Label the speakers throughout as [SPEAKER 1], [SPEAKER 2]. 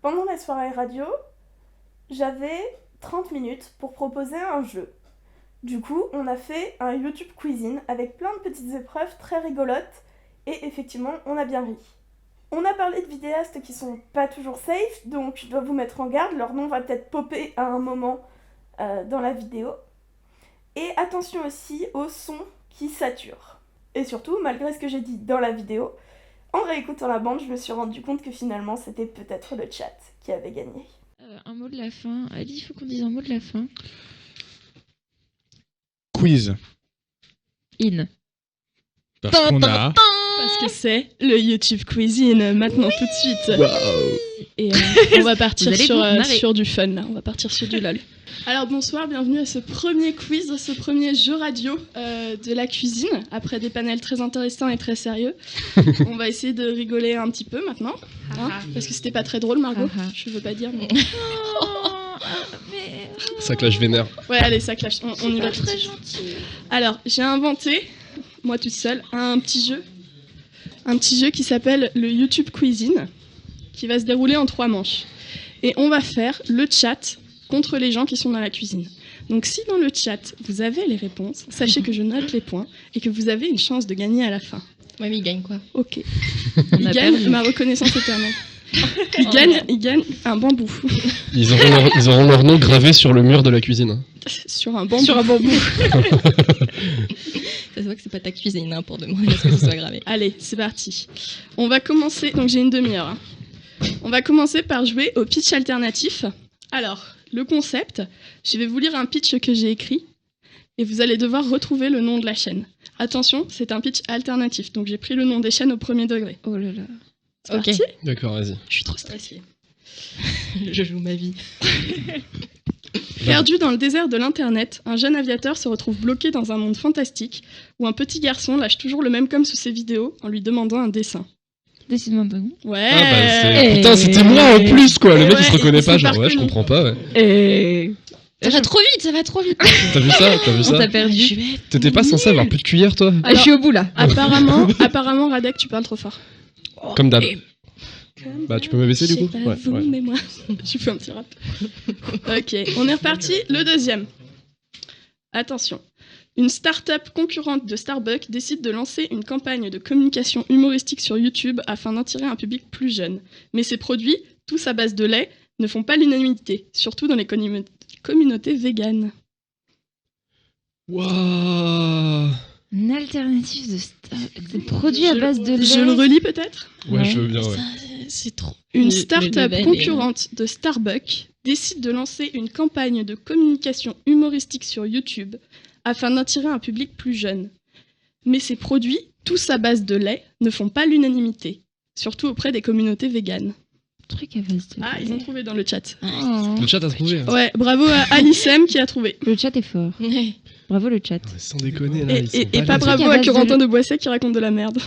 [SPEAKER 1] Pendant la soirée radio, j'avais 30 minutes pour proposer un jeu. Du coup, on a fait un YouTube Cuisine avec plein de petites épreuves très rigolotes et effectivement, on a bien ri. On a parlé de vidéastes qui sont pas toujours safe, donc je dois vous mettre en garde, leur nom va peut-être popper à un moment dans la vidéo. Et attention aussi aux sons qui saturent. Et surtout, malgré ce que j'ai dit dans la vidéo, en réécoutant la bande, je me suis rendu compte que finalement, c'était peut-être le chat qui avait gagné.
[SPEAKER 2] Un mot de la fin. Ali, il faut qu'on dise un mot de la fin.
[SPEAKER 3] Quiz.
[SPEAKER 2] In.
[SPEAKER 3] Parce qu'on a...
[SPEAKER 4] Parce que c'est le YouTube Cuisine, maintenant tout de suite.
[SPEAKER 3] Wow.
[SPEAKER 4] Et on va partir
[SPEAKER 2] Vous allez vous marrer.
[SPEAKER 4] sur du fun, là. On va partir sur du lol. Alors bonsoir, bienvenue à ce premier quiz, ce premier jeu radio de la cuisine, après des panels très intéressants et très sérieux. On va essayer de rigoler un petit peu maintenant, hein, parce que c'était pas très drôle, Margot. Je veux pas dire, mais...
[SPEAKER 3] Ça clash vénère.
[SPEAKER 4] Ouais, allez, ça clash, on y va tout de
[SPEAKER 2] Très
[SPEAKER 4] suite.
[SPEAKER 2] gentil.
[SPEAKER 4] Alors, j'ai inventé, moi toute seule, un petit jeu qui s'appelle le YouTube Cuisine, qui va se dérouler en 3 manches. Et on va faire le chat contre les gens qui sont dans la cuisine. Donc si dans le chat, vous avez les réponses, sachez que je note les points et que vous avez une chance de gagner à la fin.
[SPEAKER 5] Ouais, mais il gagne quoi?
[SPEAKER 4] Ok.
[SPEAKER 2] On
[SPEAKER 4] Il
[SPEAKER 2] a
[SPEAKER 4] gagne
[SPEAKER 2] perdu.
[SPEAKER 4] ma reconnaissance éternelle. Il gagne un bambou.
[SPEAKER 3] Ils auront leur nom gravé sur le mur de la cuisine.
[SPEAKER 4] Sur un bambou.
[SPEAKER 5] Ça se voit que c'est pas ta cuisine hein, pour demander à ce que ce soit gravé.
[SPEAKER 4] Allez, c'est parti. On va commencer, donc j'ai une demi-heure. Hein. On va commencer par jouer au pitch alternatif. Alors, le concept, je vais vous lire un pitch que j'ai écrit et vous allez devoir retrouver le nom de la chaîne. Attention, c'est un pitch alternatif, donc j'ai pris le nom des chaînes au premier degré.
[SPEAKER 2] Oh là là.
[SPEAKER 4] C'est
[SPEAKER 5] Ok.
[SPEAKER 4] parti.
[SPEAKER 3] D'accord, vas-y.
[SPEAKER 4] Je suis trop stressée.
[SPEAKER 5] Je joue ma vie.
[SPEAKER 4] Perdu dans le désert de l'internet, un jeune aviateur se retrouve bloqué dans un monde fantastique où un petit garçon lâche toujours le même com sous ses vidéos en lui demandant un dessin.
[SPEAKER 2] Décide-moi pas où.
[SPEAKER 4] Ouais.
[SPEAKER 3] Ah bah putain, c'était moi en plus quoi. Le mec il se
[SPEAKER 4] Ouais,
[SPEAKER 3] reconnaît
[SPEAKER 4] il
[SPEAKER 3] pas,
[SPEAKER 4] s'est
[SPEAKER 3] genre
[SPEAKER 4] pas
[SPEAKER 3] ouais, je
[SPEAKER 4] reconnu.
[SPEAKER 3] comprends pas. Ouais.
[SPEAKER 2] Et...
[SPEAKER 5] Ça va trop vite, ça va trop vite.
[SPEAKER 3] T'as vu ça?
[SPEAKER 2] On t'a perdu.
[SPEAKER 3] T'étais pas censé avoir plus de cuillère toi?
[SPEAKER 2] Ah, je suis au bout là.
[SPEAKER 4] Apparemment, Radek, tu parles trop fort.
[SPEAKER 3] Comme d'hab. Bah tu peux me baisser du coup?
[SPEAKER 4] Je sais pas vous, mais moi, je fais un petit rap. Ok, on est reparti. Le deuxième. Attention. Une start-up concurrente de Starbucks décide de lancer une campagne de communication humoristique sur YouTube afin d'attirer un public plus jeune. Mais ces produits, tous à base de lait, ne font pas l'unanimité, surtout dans les communautés véganes.
[SPEAKER 3] Waouh.
[SPEAKER 2] Une alternative de produits à base de lait.
[SPEAKER 4] Je le relis peut-être.
[SPEAKER 3] Ouais, je veux bien, ouais.
[SPEAKER 5] Ça, c'est trop.
[SPEAKER 4] Une
[SPEAKER 5] Le
[SPEAKER 4] start-up
[SPEAKER 5] level est-
[SPEAKER 4] concurrente de Starbucks décide de lancer une campagne de communication humoristique sur YouTube afin d'attirer un public plus jeune. Mais ces produits, tous à base de lait, ne font pas l'unanimité, surtout auprès des communautés véganes.
[SPEAKER 2] Truc à base de
[SPEAKER 4] Ah,
[SPEAKER 2] lait.
[SPEAKER 4] ils ont trouvé dans le chat.
[SPEAKER 2] Oh.
[SPEAKER 3] Le chat a trouvé. Hein.
[SPEAKER 4] Ouais, bravo à Alicem qui a trouvé.
[SPEAKER 2] Le chat est fort.
[SPEAKER 5] Ouais.
[SPEAKER 2] Bravo le chat.
[SPEAKER 3] Sans déconner là. ils sont
[SPEAKER 4] Et pas
[SPEAKER 3] là.
[SPEAKER 4] bravo
[SPEAKER 2] à
[SPEAKER 4] à
[SPEAKER 2] base de
[SPEAKER 4] Corentin
[SPEAKER 2] lait.
[SPEAKER 4] de Boisset qui raconte de la merde.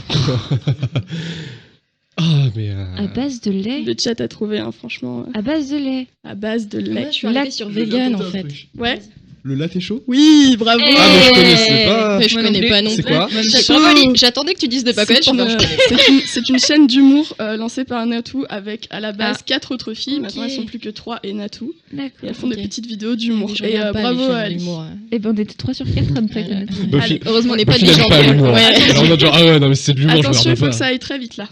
[SPEAKER 3] Ah mais.
[SPEAKER 2] À base de lait.
[SPEAKER 4] Le chat a trouvé, hein, franchement,
[SPEAKER 2] À base de lait.
[SPEAKER 4] à base de
[SPEAKER 5] Moi,
[SPEAKER 4] lait.
[SPEAKER 5] je suis arrivée sur vegan en fait.
[SPEAKER 4] Ouais.
[SPEAKER 3] Le latte est chaud?
[SPEAKER 4] Oui, bravo.
[SPEAKER 3] Ah mais je connaissais pas.
[SPEAKER 5] Mais je
[SPEAKER 2] Moi non
[SPEAKER 5] connais
[SPEAKER 2] plus.
[SPEAKER 5] pas non
[SPEAKER 3] C'est
[SPEAKER 5] plus.
[SPEAKER 3] quoi?
[SPEAKER 4] Chaud.
[SPEAKER 5] J'attendais que tu dises de pas connaître.
[SPEAKER 4] C'est
[SPEAKER 5] Je
[SPEAKER 4] une,
[SPEAKER 5] suis en train de-
[SPEAKER 4] c'est une chaîne d'humour lancée par Natou avec à la base 4 autres filles.
[SPEAKER 5] Ok.
[SPEAKER 4] Maintenant elles sont plus que 3 et Natou. Et
[SPEAKER 2] D'accord.
[SPEAKER 4] elles font
[SPEAKER 5] Ok.
[SPEAKER 4] des petites vidéos d'humour.
[SPEAKER 5] Je
[SPEAKER 4] Et
[SPEAKER 5] regarde pas
[SPEAKER 4] bravo
[SPEAKER 5] les
[SPEAKER 4] à
[SPEAKER 5] chaînes
[SPEAKER 4] Ali.
[SPEAKER 5] d'humour, hein.
[SPEAKER 2] Et ben on était 3 sur 4 à ne pas
[SPEAKER 5] Voilà.
[SPEAKER 2] connaître.
[SPEAKER 3] Buffy.
[SPEAKER 4] Allez,
[SPEAKER 5] Heureusement, on n'est pas
[SPEAKER 3] Buffy
[SPEAKER 5] des
[SPEAKER 3] n'aime
[SPEAKER 5] gens
[SPEAKER 3] pas
[SPEAKER 5] de-
[SPEAKER 3] l'humour.
[SPEAKER 5] Ouais.
[SPEAKER 3] Alors on a genre ah ouais non mais c'est de l'humour, je
[SPEAKER 4] attention, il
[SPEAKER 3] regarde
[SPEAKER 4] faut que
[SPEAKER 3] pas.
[SPEAKER 4] ça aille très vite là.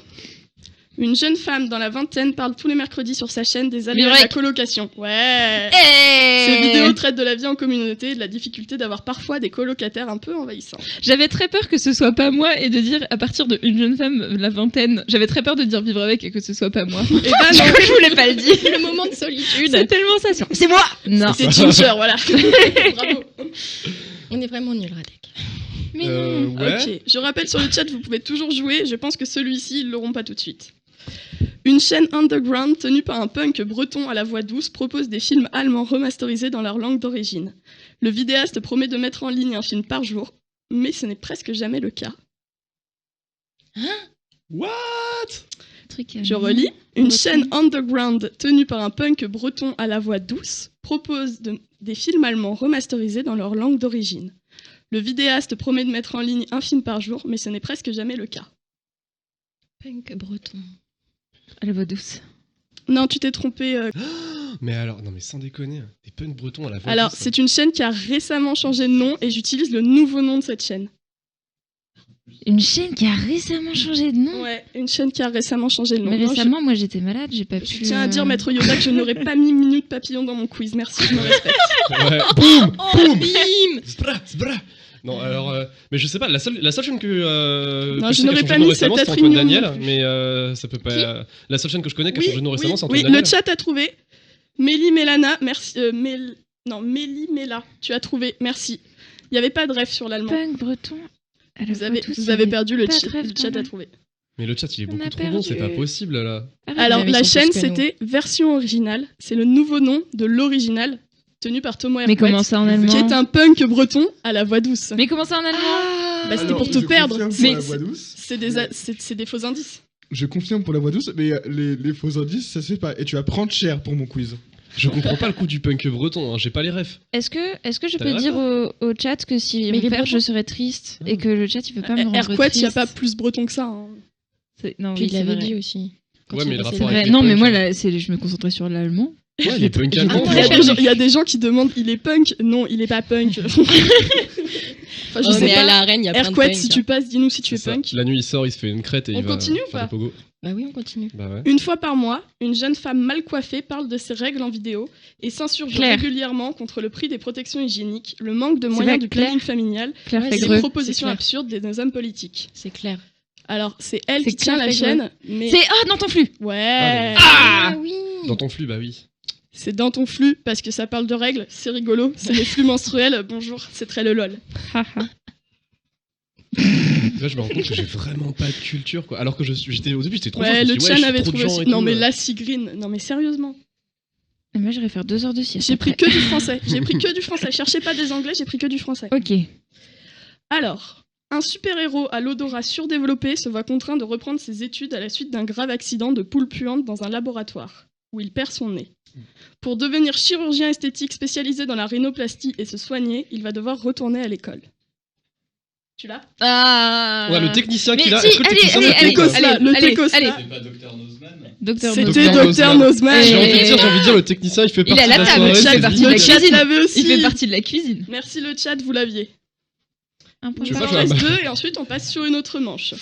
[SPEAKER 4] Une jeune femme dans la vingtaine parle tous les mercredis sur sa chaîne des aléas de la
[SPEAKER 5] Vivre
[SPEAKER 4] colocation. Ouais.
[SPEAKER 2] Eh
[SPEAKER 4] Ces vidéos traitent de la vie en communauté et de la difficulté d'avoir parfois des colocataires un peu envahissants.
[SPEAKER 2] J'avais très peur que ce soit pas moi et de dire à partir de une jeune femme, la vingtaine, j'avais très peur de dire vivre avec et que ce soit pas moi.
[SPEAKER 4] Et bah non,
[SPEAKER 2] Je voulais pas le dire.
[SPEAKER 5] Le moment de solitude.
[SPEAKER 2] C'est tellement ça. C'est moi. Non.
[SPEAKER 4] c'est Ginger, voilà. Bravo.
[SPEAKER 5] On est vraiment nuls, Radek.
[SPEAKER 2] Mais non.
[SPEAKER 3] Ouais.
[SPEAKER 4] Ok, je rappelle sur le chat, vous pouvez toujours jouer. Je pense que celui-ci, ils l'auront pas tout de suite. Une chaîne underground tenue par un punk breton à la voix douce propose des films allemands remasterisés dans leur langue d'origine. Le vidéaste promet de mettre en ligne un film par jour, mais ce n'est presque jamais le cas.
[SPEAKER 3] What?
[SPEAKER 2] Truc à
[SPEAKER 4] Je
[SPEAKER 2] mine.
[SPEAKER 4] relis. Une
[SPEAKER 2] Breton.
[SPEAKER 4] chaîne underground tenue par un punk breton à la voix douce propose des films allemands remasterisés dans leur langue d'origine. Le vidéaste promet de mettre en ligne un film par jour, mais ce n'est presque jamais le cas.
[SPEAKER 5] Punk breton.
[SPEAKER 2] À la voix douce.
[SPEAKER 4] Non, tu t'es trompé.
[SPEAKER 3] Mais alors, non mais sans déconner, des punks bretons à la voix
[SPEAKER 4] Alors,
[SPEAKER 3] douce,
[SPEAKER 4] c'est une chaîne qui a récemment changé de nom et j'utilise le nouveau nom de cette chaîne.
[SPEAKER 2] Une chaîne qui a récemment changé de nom.
[SPEAKER 4] Ouais, une chaîne qui a récemment changé de nom.
[SPEAKER 2] Mais
[SPEAKER 4] Non,
[SPEAKER 2] récemment, moi j'étais malade, j'ai pas
[SPEAKER 4] je
[SPEAKER 2] pu.
[SPEAKER 4] tiens à dire, Maître Yoda, que je n'aurais pas mis Minute Papillon dans mon quiz. Merci, je me respecte.
[SPEAKER 3] Ouais. Boum
[SPEAKER 5] Oh,
[SPEAKER 3] Boum
[SPEAKER 5] bim
[SPEAKER 3] Zbra, zbra. Non, alors, mais je sais pas, la seule chaîne que.
[SPEAKER 4] Non,
[SPEAKER 3] que
[SPEAKER 4] je
[SPEAKER 3] sais qui a
[SPEAKER 4] n'aurais
[SPEAKER 3] changé
[SPEAKER 4] pas
[SPEAKER 3] de nom
[SPEAKER 4] mis
[SPEAKER 3] récemment,
[SPEAKER 4] cette
[SPEAKER 3] c'est Antoine
[SPEAKER 4] réunion
[SPEAKER 3] Daniel,
[SPEAKER 4] non plus.
[SPEAKER 3] mais ça peut pas. La seule chaîne que je connais qui a changé de nom récemment, c'est
[SPEAKER 4] oui,
[SPEAKER 3] Antoine Daniel.
[SPEAKER 4] le chat a trouvé. Mélie Mélana, merci. Mélie Méla, tu as trouvé, merci. Il n'y avait pas de ref sur l'allemand.
[SPEAKER 2] Punk breton. à la
[SPEAKER 4] Vous
[SPEAKER 2] voix
[SPEAKER 4] avez,
[SPEAKER 2] douce,
[SPEAKER 4] vous
[SPEAKER 2] il y
[SPEAKER 4] avez
[SPEAKER 2] avait
[SPEAKER 4] perdu, le
[SPEAKER 2] pas de
[SPEAKER 4] chat,
[SPEAKER 2] ref
[SPEAKER 4] le
[SPEAKER 2] quand
[SPEAKER 4] chat a
[SPEAKER 2] même.
[SPEAKER 4] trouvé.
[SPEAKER 3] Mais le chat, il est
[SPEAKER 2] On
[SPEAKER 3] beaucoup
[SPEAKER 2] a
[SPEAKER 3] trop bon, c'est pas
[SPEAKER 2] perdu.
[SPEAKER 3] possible là.
[SPEAKER 2] Ah ouais,
[SPEAKER 4] Alors,
[SPEAKER 5] mais ils
[SPEAKER 4] la
[SPEAKER 5] sont
[SPEAKER 4] chaîne,
[SPEAKER 5] tous canons.
[SPEAKER 4] c'était Version Originale. C'est le nouveau nom de l'original, tenu par Thomas
[SPEAKER 2] Mais
[SPEAKER 4] Hercouet,
[SPEAKER 2] comment ça en
[SPEAKER 4] qui
[SPEAKER 2] allemand
[SPEAKER 4] est un punk breton à la voix douce.
[SPEAKER 2] Mais comment ça en allemand
[SPEAKER 4] Bah, c'était
[SPEAKER 6] Alors,
[SPEAKER 4] pour te
[SPEAKER 6] je
[SPEAKER 4] perdre.
[SPEAKER 6] confirme pour
[SPEAKER 4] Mais
[SPEAKER 6] la voix douce.
[SPEAKER 4] c'est des faux indices.
[SPEAKER 6] Je confirme pour la voix douce, mais les faux indices, ça se fait pas. Et tu vas prendre cher pour mon quiz.
[SPEAKER 3] Je comprends pas le coup du punk breton, hein, j'ai pas les refs.
[SPEAKER 2] Est-ce que je
[SPEAKER 3] T'as
[SPEAKER 2] peux
[SPEAKER 3] le
[SPEAKER 2] dire au chat que si
[SPEAKER 5] Mais
[SPEAKER 2] on
[SPEAKER 5] les
[SPEAKER 2] perd,
[SPEAKER 5] Bretons.
[SPEAKER 2] je serais triste et que le chat il veut pas me rendre
[SPEAKER 4] Hercouet, il n'y a
[SPEAKER 2] triste.
[SPEAKER 4] pas plus breton que ça. Hein.
[SPEAKER 2] Non,
[SPEAKER 5] Puis
[SPEAKER 2] oui,
[SPEAKER 5] il
[SPEAKER 2] c'est
[SPEAKER 5] l'avait
[SPEAKER 2] vrai.
[SPEAKER 5] dit aussi. Quand
[SPEAKER 3] Ouais,
[SPEAKER 5] il
[SPEAKER 3] mais le
[SPEAKER 5] passait
[SPEAKER 3] rapport
[SPEAKER 2] C'est
[SPEAKER 3] avec
[SPEAKER 2] vrai.
[SPEAKER 3] les
[SPEAKER 2] Non, mais
[SPEAKER 3] punks,
[SPEAKER 2] moi là, je me concentrais sur l'allemand.
[SPEAKER 3] Ouais, les punks
[SPEAKER 2] j'ai-
[SPEAKER 3] allemands.
[SPEAKER 2] Ah,
[SPEAKER 4] Il y a des gens qui demandent il est punk. Non, il est pas punk. Enfin, je
[SPEAKER 5] Oh,
[SPEAKER 4] sais
[SPEAKER 5] mais à
[SPEAKER 4] pas.
[SPEAKER 5] l'arène, il y a plein de
[SPEAKER 4] Hercouet,
[SPEAKER 5] punks.
[SPEAKER 4] si tu passes, dis-nous si tu es
[SPEAKER 3] C'est ça.
[SPEAKER 4] punk.
[SPEAKER 3] La nuit, il sort, il se fait une crête et
[SPEAKER 4] On
[SPEAKER 3] il va
[SPEAKER 4] continue ou
[SPEAKER 3] faire
[SPEAKER 4] pas
[SPEAKER 3] des pogos.
[SPEAKER 5] Bah oui, on continue.
[SPEAKER 3] Bah ouais.
[SPEAKER 4] Une fois par mois, une jeune femme mal coiffée parle de ses règles en vidéo et s'insurge
[SPEAKER 2] Claire.
[SPEAKER 4] régulièrement contre le prix des protections hygiéniques, le manque de
[SPEAKER 2] C'est
[SPEAKER 4] moyens
[SPEAKER 2] vrai,
[SPEAKER 4] du
[SPEAKER 2] Claire.
[SPEAKER 4] planning familial
[SPEAKER 2] Claire
[SPEAKER 5] Ouais,
[SPEAKER 4] et
[SPEAKER 5] c'est
[SPEAKER 4] les
[SPEAKER 2] Fégreux.
[SPEAKER 4] propositions
[SPEAKER 5] clair.
[SPEAKER 4] absurdes des hommes politiques.
[SPEAKER 5] C'est clair.
[SPEAKER 4] Alors, c'est elle
[SPEAKER 2] C'est
[SPEAKER 4] qui tient
[SPEAKER 2] Claire
[SPEAKER 4] la
[SPEAKER 2] Fégreux.
[SPEAKER 4] chaîne, mais...
[SPEAKER 2] C'est dans ton flux.
[SPEAKER 4] Ouais.
[SPEAKER 2] Ah
[SPEAKER 5] oui
[SPEAKER 3] Dans ton flux, bah oui.
[SPEAKER 4] C'est dans ton flux parce que ça parle de règles, c'est rigolo, c'est les flux menstruels, bonjour, c'est très le lol.
[SPEAKER 3] Là, je me rends compte que j'ai vraiment pas de culture, quoi. Alors que j'étais au début, j'étais trop
[SPEAKER 4] Ouais,
[SPEAKER 3] chaud, je me
[SPEAKER 4] le
[SPEAKER 3] suis dit,
[SPEAKER 4] Chan
[SPEAKER 3] je suis
[SPEAKER 4] avait
[SPEAKER 3] trop de
[SPEAKER 4] trouvé
[SPEAKER 3] gens
[SPEAKER 4] aussi.
[SPEAKER 3] et
[SPEAKER 4] Non
[SPEAKER 3] tout,
[SPEAKER 4] mais là, Sigrine, non mais sérieusement.
[SPEAKER 2] Et moi, j'irais faire 2 heures de sieste.
[SPEAKER 4] J'ai pris
[SPEAKER 2] après.
[SPEAKER 4] que du français, j'ai pris que du français. Cherchez pas des anglais, j'ai pris que du français.
[SPEAKER 2] Ok.
[SPEAKER 4] Alors, un super-héros à l'odorat surdéveloppé se voit contraint de reprendre ses études à la suite d'un grave accident de poule puante dans un laboratoire, où il perd son nez. Pour devenir chirurgien esthétique spécialisé dans la rhinoplastie et se soigner, il va devoir retourner à l'école. Tu l'as ?
[SPEAKER 2] Ah.
[SPEAKER 3] Ouais, le technicien
[SPEAKER 2] Mais
[SPEAKER 3] qui a.
[SPEAKER 2] si,
[SPEAKER 3] Est-ce que le
[SPEAKER 2] allez,
[SPEAKER 3] technicien
[SPEAKER 2] allez,
[SPEAKER 3] l'a
[SPEAKER 2] allez,
[SPEAKER 3] fait, quoi
[SPEAKER 4] là, le
[SPEAKER 2] allez,
[SPEAKER 4] techos,
[SPEAKER 2] allez.
[SPEAKER 4] là.
[SPEAKER 7] C'est pas Docteur Nozman
[SPEAKER 2] Docteur
[SPEAKER 4] C'était
[SPEAKER 3] Dr.
[SPEAKER 4] Docteur
[SPEAKER 3] Nozman.
[SPEAKER 4] Nozman.
[SPEAKER 3] J'ai envie de dire, le technicien, il fait
[SPEAKER 2] Il
[SPEAKER 3] partie
[SPEAKER 2] est à
[SPEAKER 3] de
[SPEAKER 2] la
[SPEAKER 3] la
[SPEAKER 2] table,
[SPEAKER 3] soirée.
[SPEAKER 2] le chat
[SPEAKER 3] c'est
[SPEAKER 2] fait partie de
[SPEAKER 3] vide.
[SPEAKER 2] la
[SPEAKER 4] Le chat
[SPEAKER 2] cuisine.
[SPEAKER 4] l'avait aussi.
[SPEAKER 2] Il fait partie de la cuisine.
[SPEAKER 4] Merci le chat, vous l'aviez.
[SPEAKER 2] Un point
[SPEAKER 3] Tu
[SPEAKER 4] Il
[SPEAKER 3] veux
[SPEAKER 2] par
[SPEAKER 3] pas
[SPEAKER 4] en
[SPEAKER 3] jouer à
[SPEAKER 4] reste
[SPEAKER 3] ma-
[SPEAKER 4] 2 et ensuite on passe sur une autre manche.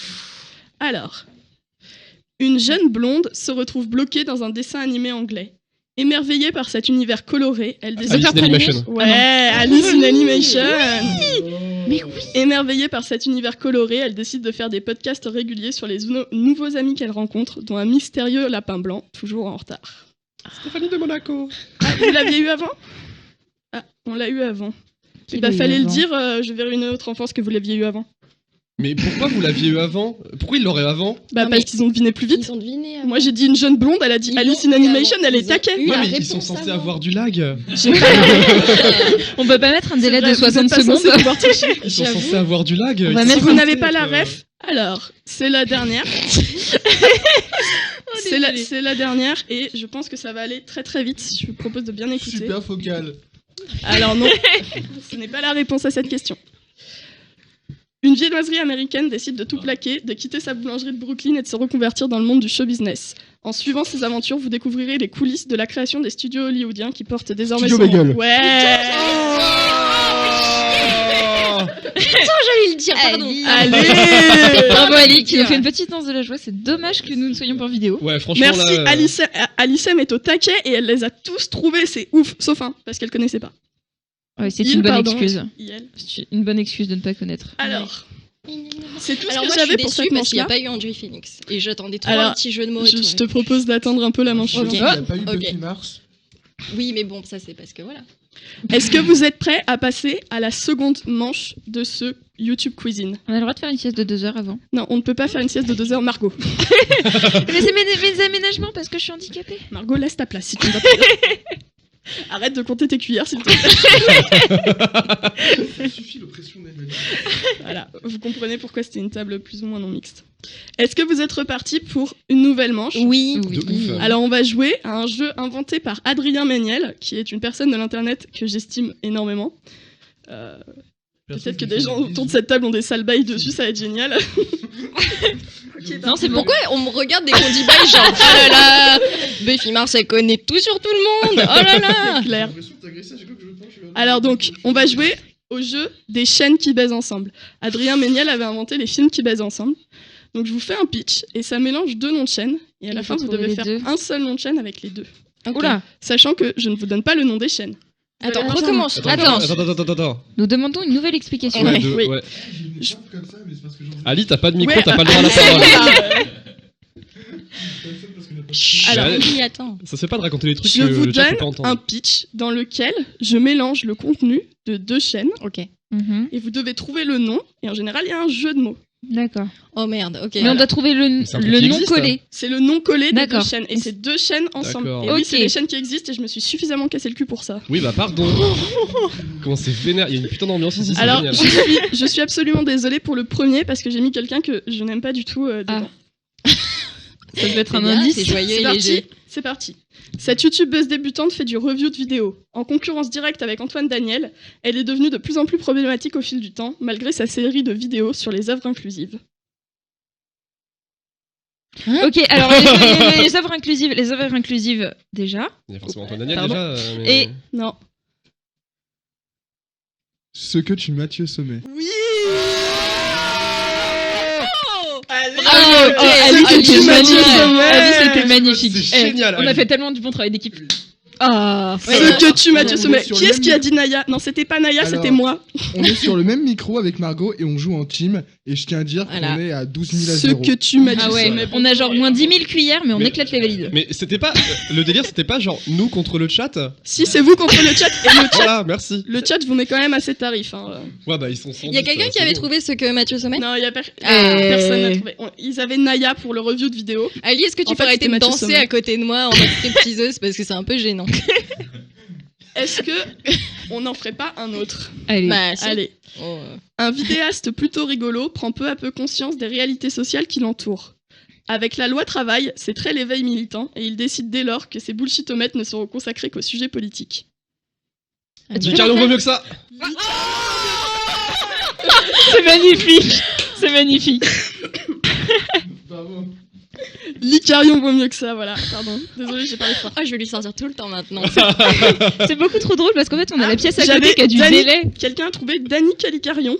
[SPEAKER 4] Alors, une jeune blonde se retrouve bloquée dans un dessin animé anglais. Émerveillée par cet univers coloré, elle décide...
[SPEAKER 3] Alice in Animation.
[SPEAKER 4] Ouais, Alice in Animation.
[SPEAKER 2] Mais oui.
[SPEAKER 4] Émerveillée par cet univers coloré, elle décide de faire des podcasts réguliers sur les nouveaux amis qu'elle rencontre, dont un mystérieux lapin blanc, toujours en retard.
[SPEAKER 3] Stéphanie de Monaco.
[SPEAKER 4] Ah, vous l'aviez eu avant ? Ah, on l'a eu avant.
[SPEAKER 2] Qui
[SPEAKER 4] Eh ben,
[SPEAKER 2] l'a eu
[SPEAKER 4] fallait le
[SPEAKER 2] avant
[SPEAKER 4] dire, je verrai une autre enfance que vous l'aviez eu avant.
[SPEAKER 3] Mais pourquoi vous l'aviez eu avant? Pourquoi il l'aurait avant?
[SPEAKER 4] Bah,
[SPEAKER 5] Non,
[SPEAKER 4] parce
[SPEAKER 5] mais-
[SPEAKER 4] qu'ils ont deviné plus vite.
[SPEAKER 5] Ils ont deviné. avant.
[SPEAKER 4] Moi j'ai dit une jeune blonde, elle a dit
[SPEAKER 5] Ils
[SPEAKER 4] Alice
[SPEAKER 5] l'ont
[SPEAKER 4] in
[SPEAKER 5] eu
[SPEAKER 4] Animation,
[SPEAKER 5] avant.
[SPEAKER 4] elle est
[SPEAKER 5] Ils ont
[SPEAKER 4] taquée.
[SPEAKER 5] eu
[SPEAKER 3] Ouais,
[SPEAKER 5] la
[SPEAKER 3] mais ils
[SPEAKER 5] réponse
[SPEAKER 3] sont censés
[SPEAKER 5] avant.
[SPEAKER 3] avoir du lag.
[SPEAKER 2] On peut pas mettre un délai
[SPEAKER 4] C'est vrai,
[SPEAKER 2] de 60
[SPEAKER 4] vous êtes pas
[SPEAKER 2] secondes.
[SPEAKER 4] censés pouvoir tricher.
[SPEAKER 3] Ils sont
[SPEAKER 5] J'avoue.
[SPEAKER 3] censés avoir du lag.
[SPEAKER 2] On
[SPEAKER 3] ils
[SPEAKER 2] va
[SPEAKER 3] sont
[SPEAKER 2] mettre
[SPEAKER 4] Si vous
[SPEAKER 3] censés
[SPEAKER 4] n'avez pas la
[SPEAKER 3] être,
[SPEAKER 4] ref, alors c'est la dernière. C'est la dernière et je pense que ça va aller très très vite. Je vous propose de bien écouter.
[SPEAKER 6] Super focal.
[SPEAKER 4] Alors non, ce n'est pas la réponse à cette question. Une viennoiserie américaine décide de tout plaquer, de quitter sa boulangerie de Brooklyn et de se reconvertir dans le monde du show business. En suivant ses aventures, vous découvrirez les coulisses de la création des studios hollywoodiens qui portent désormais
[SPEAKER 6] Studio
[SPEAKER 4] son nom.
[SPEAKER 6] Bagel.
[SPEAKER 4] Ouais.
[SPEAKER 5] J'allais le dire, pardon.
[SPEAKER 4] Allez.
[SPEAKER 2] Bravo Ali qui nous fait une petite danse de la joie. C'est dommage que nous ne soyons pas en vidéo.
[SPEAKER 3] Ouais, franchement,
[SPEAKER 4] Merci,
[SPEAKER 3] là,
[SPEAKER 4] Alicem est au taquet et elle les a tous trouvés, c'est ouf, sauf un, parce qu'elle connaissait pas.
[SPEAKER 2] Ouais, c'est
[SPEAKER 4] Il,
[SPEAKER 2] une bonne
[SPEAKER 4] pardon.
[SPEAKER 2] excuse.
[SPEAKER 4] IL.
[SPEAKER 2] C'est une bonne excuse de ne pas connaître.
[SPEAKER 4] Alors, c'est tout
[SPEAKER 5] Alors
[SPEAKER 4] ce
[SPEAKER 5] moi,
[SPEAKER 4] que
[SPEAKER 5] je suis
[SPEAKER 4] j'avais pour
[SPEAKER 5] déçue
[SPEAKER 4] cette
[SPEAKER 5] parce qu'il n'y a
[SPEAKER 4] manche-là.
[SPEAKER 5] pas eu Andrew Phoenix. Et j'attendais trop
[SPEAKER 4] Alors,
[SPEAKER 5] un petit jeu de mots et
[SPEAKER 4] Je
[SPEAKER 5] tout.
[SPEAKER 4] te propose d'attendre un peu la manche
[SPEAKER 5] Ok.
[SPEAKER 4] suivante.
[SPEAKER 6] Il n'y a pas eu
[SPEAKER 5] Ok.
[SPEAKER 6] Bucky Mars.
[SPEAKER 5] Oui, mais bon, ça c'est parce que voilà.
[SPEAKER 4] Est-ce que vous êtes prêts à passer à la seconde manche de ce YouTube Cuisine?
[SPEAKER 2] On a le droit de faire une sieste de 2 heures avant.
[SPEAKER 4] Non, on ne peut pas faire une sieste de 2 heures, Margot.
[SPEAKER 2] Mais c'est mes aménagements parce que je suis handicapée.
[SPEAKER 4] Margot, laisse ta place si tu ne vas pas. Arrête de compter tes cuillères, s'il te plaît.
[SPEAKER 6] Il suffit l'oppression d'Emmanuel.
[SPEAKER 4] Voilà, vous comprenez pourquoi c'était une table plus ou moins non mixte. Est-ce que vous êtes repartis pour une nouvelle manche?
[SPEAKER 5] Oui.
[SPEAKER 3] De ouf.
[SPEAKER 4] Alors on va jouer à un jeu inventé par Adrien Méniel, qui est une personne de l'internet que j'estime énormément. Peut-être que des gens autour de cette table ont des sales bails dessus, ça va être génial.
[SPEAKER 5] Non, c'est pourquoi on me regarde dès qu'on dit bye, genre, oh là là, Buffy Mars, elle connaît tout sur tout le monde, oh là là.
[SPEAKER 4] Clair. Alors donc, on va jouer au jeu des chaînes qui baisent ensemble. Adrien Méniel avait inventé les films qui baisent ensemble. Donc je vous fais un pitch et ça mélange 2 noms de chaînes. Et à la
[SPEAKER 5] Il
[SPEAKER 4] fin,
[SPEAKER 5] faut
[SPEAKER 4] vous devez
[SPEAKER 5] trouver
[SPEAKER 4] faire
[SPEAKER 5] les deux.
[SPEAKER 4] un seul nom de chaîne avec les 2.
[SPEAKER 2] Oula.
[SPEAKER 4] Sachant que je ne vous donne pas le nom des chaînes.
[SPEAKER 5] Attends,
[SPEAKER 4] Attends,
[SPEAKER 5] recommence.
[SPEAKER 3] Attends.
[SPEAKER 2] Nous demandons une nouvelle explication.
[SPEAKER 4] Ouais.
[SPEAKER 3] Deux,
[SPEAKER 4] oui.
[SPEAKER 3] ouais.
[SPEAKER 6] Je parle comme ça, mais c'est parce que j'en veux.
[SPEAKER 3] Ali, t'as pas de micro,
[SPEAKER 4] Ouais,
[SPEAKER 3] t'as pas le droit à la parole.
[SPEAKER 4] Alors,
[SPEAKER 3] Ouais.
[SPEAKER 5] Oui, attends.
[SPEAKER 3] Ça se fait pas de raconter des trucs
[SPEAKER 4] je
[SPEAKER 3] que
[SPEAKER 4] vous
[SPEAKER 3] le chat peut
[SPEAKER 4] donne
[SPEAKER 3] pas
[SPEAKER 4] un
[SPEAKER 3] entendre.
[SPEAKER 4] pitch dans lequel je mélange le contenu de 2 chaînes
[SPEAKER 5] Ok.
[SPEAKER 2] Mhm.
[SPEAKER 4] et vous devez trouver le nom. Et en général, il y a un jeu de mots.
[SPEAKER 2] D'accord.
[SPEAKER 5] Oh merde, ok.
[SPEAKER 2] Mais on doit trouver
[SPEAKER 3] c'est un truc
[SPEAKER 2] le
[SPEAKER 3] qui
[SPEAKER 2] nom
[SPEAKER 3] existe,
[SPEAKER 2] collé.
[SPEAKER 4] C'est le nom collé des 2
[SPEAKER 2] D'accord.
[SPEAKER 4] chaînes. Et c'est 2 chaînes ensemble.
[SPEAKER 3] D'accord.
[SPEAKER 4] Et oui,
[SPEAKER 2] Ok.
[SPEAKER 4] c'est des chaînes qui existent et je me suis suffisamment cassé le cul pour ça.
[SPEAKER 3] Oui, bah pardon. Comment c'est vénère. Il y a une putain d'ambiance ici, c'est
[SPEAKER 4] Alors,
[SPEAKER 3] génial.
[SPEAKER 4] je suis absolument désolée pour le premier parce que j'ai mis quelqu'un que je n'aime pas du tout dedans.
[SPEAKER 2] Ça doit être
[SPEAKER 5] C'est
[SPEAKER 2] un
[SPEAKER 5] bien,
[SPEAKER 2] indice.
[SPEAKER 5] c'est joyeux
[SPEAKER 4] C'est
[SPEAKER 5] et
[SPEAKER 4] parti,
[SPEAKER 5] léger.
[SPEAKER 4] c'est parti. Cette youtubeuse débutante fait du review de vidéos. En concurrence directe avec Antoine Daniel, elle est devenue de plus en plus problématique au fil du temps, malgré sa série de vidéos sur les œuvres inclusives.
[SPEAKER 2] Ok, alors les œuvres inclusives déjà.
[SPEAKER 3] Il y a forcément Antoine Daniel
[SPEAKER 2] Pardon.
[SPEAKER 3] déjà. mais-
[SPEAKER 2] Et
[SPEAKER 4] Non.
[SPEAKER 6] Ce que tu Mathieu Sommet.
[SPEAKER 4] Oui.
[SPEAKER 2] Ali,
[SPEAKER 4] Ali,
[SPEAKER 2] c'était
[SPEAKER 4] c'était
[SPEAKER 2] magnifique.
[SPEAKER 4] magnifique.
[SPEAKER 2] Ali, c'était magnifique.
[SPEAKER 3] C'est génial,
[SPEAKER 2] On a
[SPEAKER 3] Ali.
[SPEAKER 2] fait tellement du bon travail d'équipe. Ah.
[SPEAKER 4] Ce que tu Mathieu
[SPEAKER 6] On est
[SPEAKER 4] Sommet.
[SPEAKER 6] sur
[SPEAKER 4] Qui
[SPEAKER 6] le
[SPEAKER 4] est-ce qui a dit Naya? Non, c'était pas Naya,
[SPEAKER 6] Alors-
[SPEAKER 4] c'était moi.
[SPEAKER 6] On est sur le même micro avec Margot et on joue en team. Et je tiens à dire
[SPEAKER 5] Voilà.
[SPEAKER 6] qu'on est à 12 000 à
[SPEAKER 4] Ce
[SPEAKER 6] 0.
[SPEAKER 4] que tu Mathieu
[SPEAKER 2] Ah ouais,
[SPEAKER 4] Sommet.
[SPEAKER 2] on a genre moins 10 000 cuillères, mais on
[SPEAKER 3] Mais-
[SPEAKER 2] éclate les valides.
[SPEAKER 3] Mais c'était pas. Le délire, c'était pas genre nous contre le chat.
[SPEAKER 4] Si c'est vous contre le chat, et
[SPEAKER 3] Voilà, merci.
[SPEAKER 4] le chat vous met quand même assez tarif. Hein.
[SPEAKER 3] Ouais, bah ils sont.
[SPEAKER 5] Il y a quelqu'un qui avait trouvé ce que Mathieu Sommet?
[SPEAKER 4] Non, il y a
[SPEAKER 2] Ah.
[SPEAKER 4] personne n'a trouvé. Ils avaient Naya pour le review de vidéo.
[SPEAKER 5] Ali, est-ce que tu
[SPEAKER 4] En
[SPEAKER 5] peux
[SPEAKER 4] fait,
[SPEAKER 5] arrêter
[SPEAKER 4] c'était
[SPEAKER 5] de
[SPEAKER 4] Mathieu
[SPEAKER 5] danser
[SPEAKER 4] Sommet.
[SPEAKER 5] à côté de moi en mode stripteaseuse parce que c'est un peu gênant.
[SPEAKER 4] Est-ce que on n'en ferait pas un autre?
[SPEAKER 2] Allez.
[SPEAKER 5] Bah, si.
[SPEAKER 4] Allez.
[SPEAKER 5] Oh,
[SPEAKER 4] Un vidéaste plutôt rigolo prend peu à peu conscience des réalités sociales qui l'entourent. Avec la loi travail, c'est très l'éveil militant et il décide dès lors que ses bullshitomètres ne seront consacrés qu'aux sujets politiques.
[SPEAKER 3] Du carillon vaut mieux que ça.
[SPEAKER 2] C'est magnifique. C'est magnifique.
[SPEAKER 4] L'Icarion vaut mieux que ça, voilà. Pardon. Désolé, j'ai parlé fort.
[SPEAKER 5] Oh, je vais lui sortir tout le temps maintenant.
[SPEAKER 2] C'est beaucoup trop drôle parce qu'en fait, on a la pièce à
[SPEAKER 4] J'avais
[SPEAKER 2] côté qui a du
[SPEAKER 4] Dani-
[SPEAKER 2] délai.
[SPEAKER 4] Quelqu'un a trouvé Danny Calicarion.